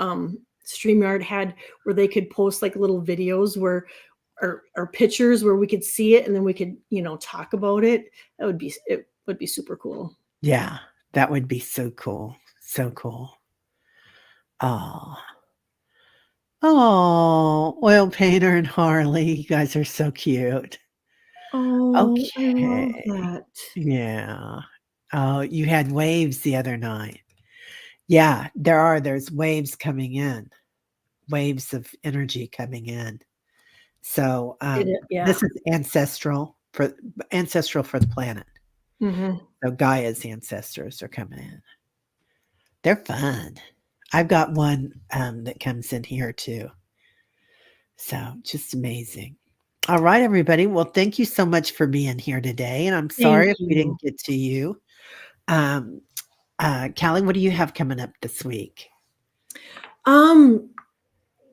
StreamYard had where they could post like little videos where or pictures where we could see it and then we could, you know, talk about it. It would be super cool. Yeah. That would be so cool. So cool. Oh. Oh, oil painter and Harley, you guys are so cute. Oh, I love Okay. that. Yeah. Oh, you had waves the other night. Yeah, there's waves coming in, waves of energy coming in. So, Yeah. this is ancestral for the planet. Hmm. So Gaia's ancestors are coming in. They're fun. I've got one, that comes in here too. So, just amazing. All right, everybody. Well, thank you so much for being here today, and I'm Thank sorry if we you. didn't get to you. Um, Callie, what do you have coming up this week? Um,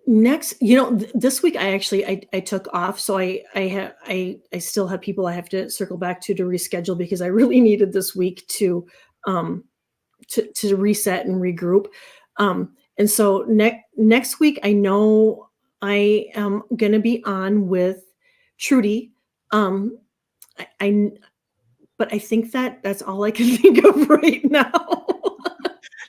Next, you know, this week I actually I took off, so I still have people I have to circle back to reschedule because I really needed this week um to reset and regroup. And so next week I know I am gonna be on with Trudy. Um, I but I think that's all I can think of right now.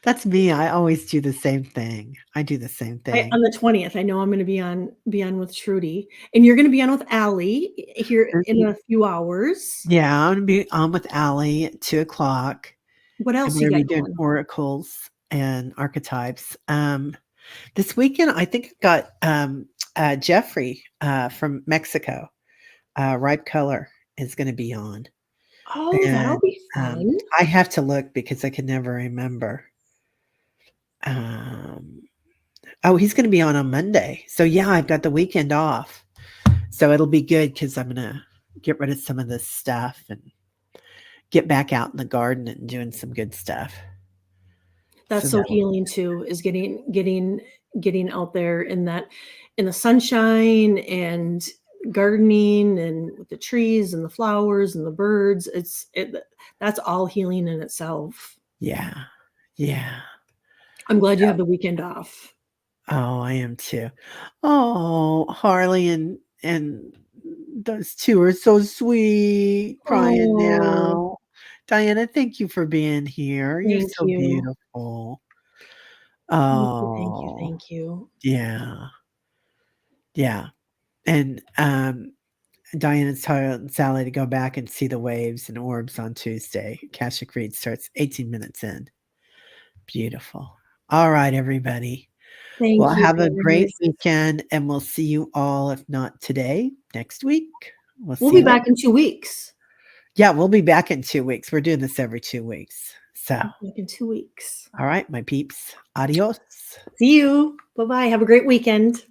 That's me. I always do the same thing. I do the same On thing. the 20th, I know I'm gonna be on with Trudy, and you're gonna be on with Allie here in a few hours. Yeah, I'm gonna be on with Allie at 2 o'clock, What and else we're you gonna be got doing going? oracles and archetypes. This weekend, I think I got Jeffrey from Mexico. Ripe Color is going to be on, Oh, that'll and be fun. I have to look because I can never remember. Um, oh, he's going to be on Monday. So yeah, I've got the weekend off, so it'll be good because I'm gonna get rid of some of this stuff and get back out in the garden and doing some good stuff. That's So so that'll healing too, is getting out there in the sunshine and gardening and with the trees and the flowers and the birds. That's all healing in itself. yeah, yeah. I'm glad you have the weekend off. Oh, I am too. Oh, Harley and those 2 are so sweet, crying Oh, now. Diana, thank you for being here. You're thank so you. beautiful. Thank you, thank you, Oh, thank you. yeah, yeah, and, Diana's telling Sally to go back and see the waves and orbs on Tuesday. Akashic Read starts 18 minutes in. Beautiful. Alright, everybody. Well, Thank you, have a great guys. weekend, and we'll see you all, if not today, next week. We'll We'll see be you then. back in 2 weeks. Yeah, we'll be back in 2 weeks. We're doing this every 2 weeks. So, Back in 2 weeks. all right, my peeps. Adios. See you. Bye-bye. Have a great weekend.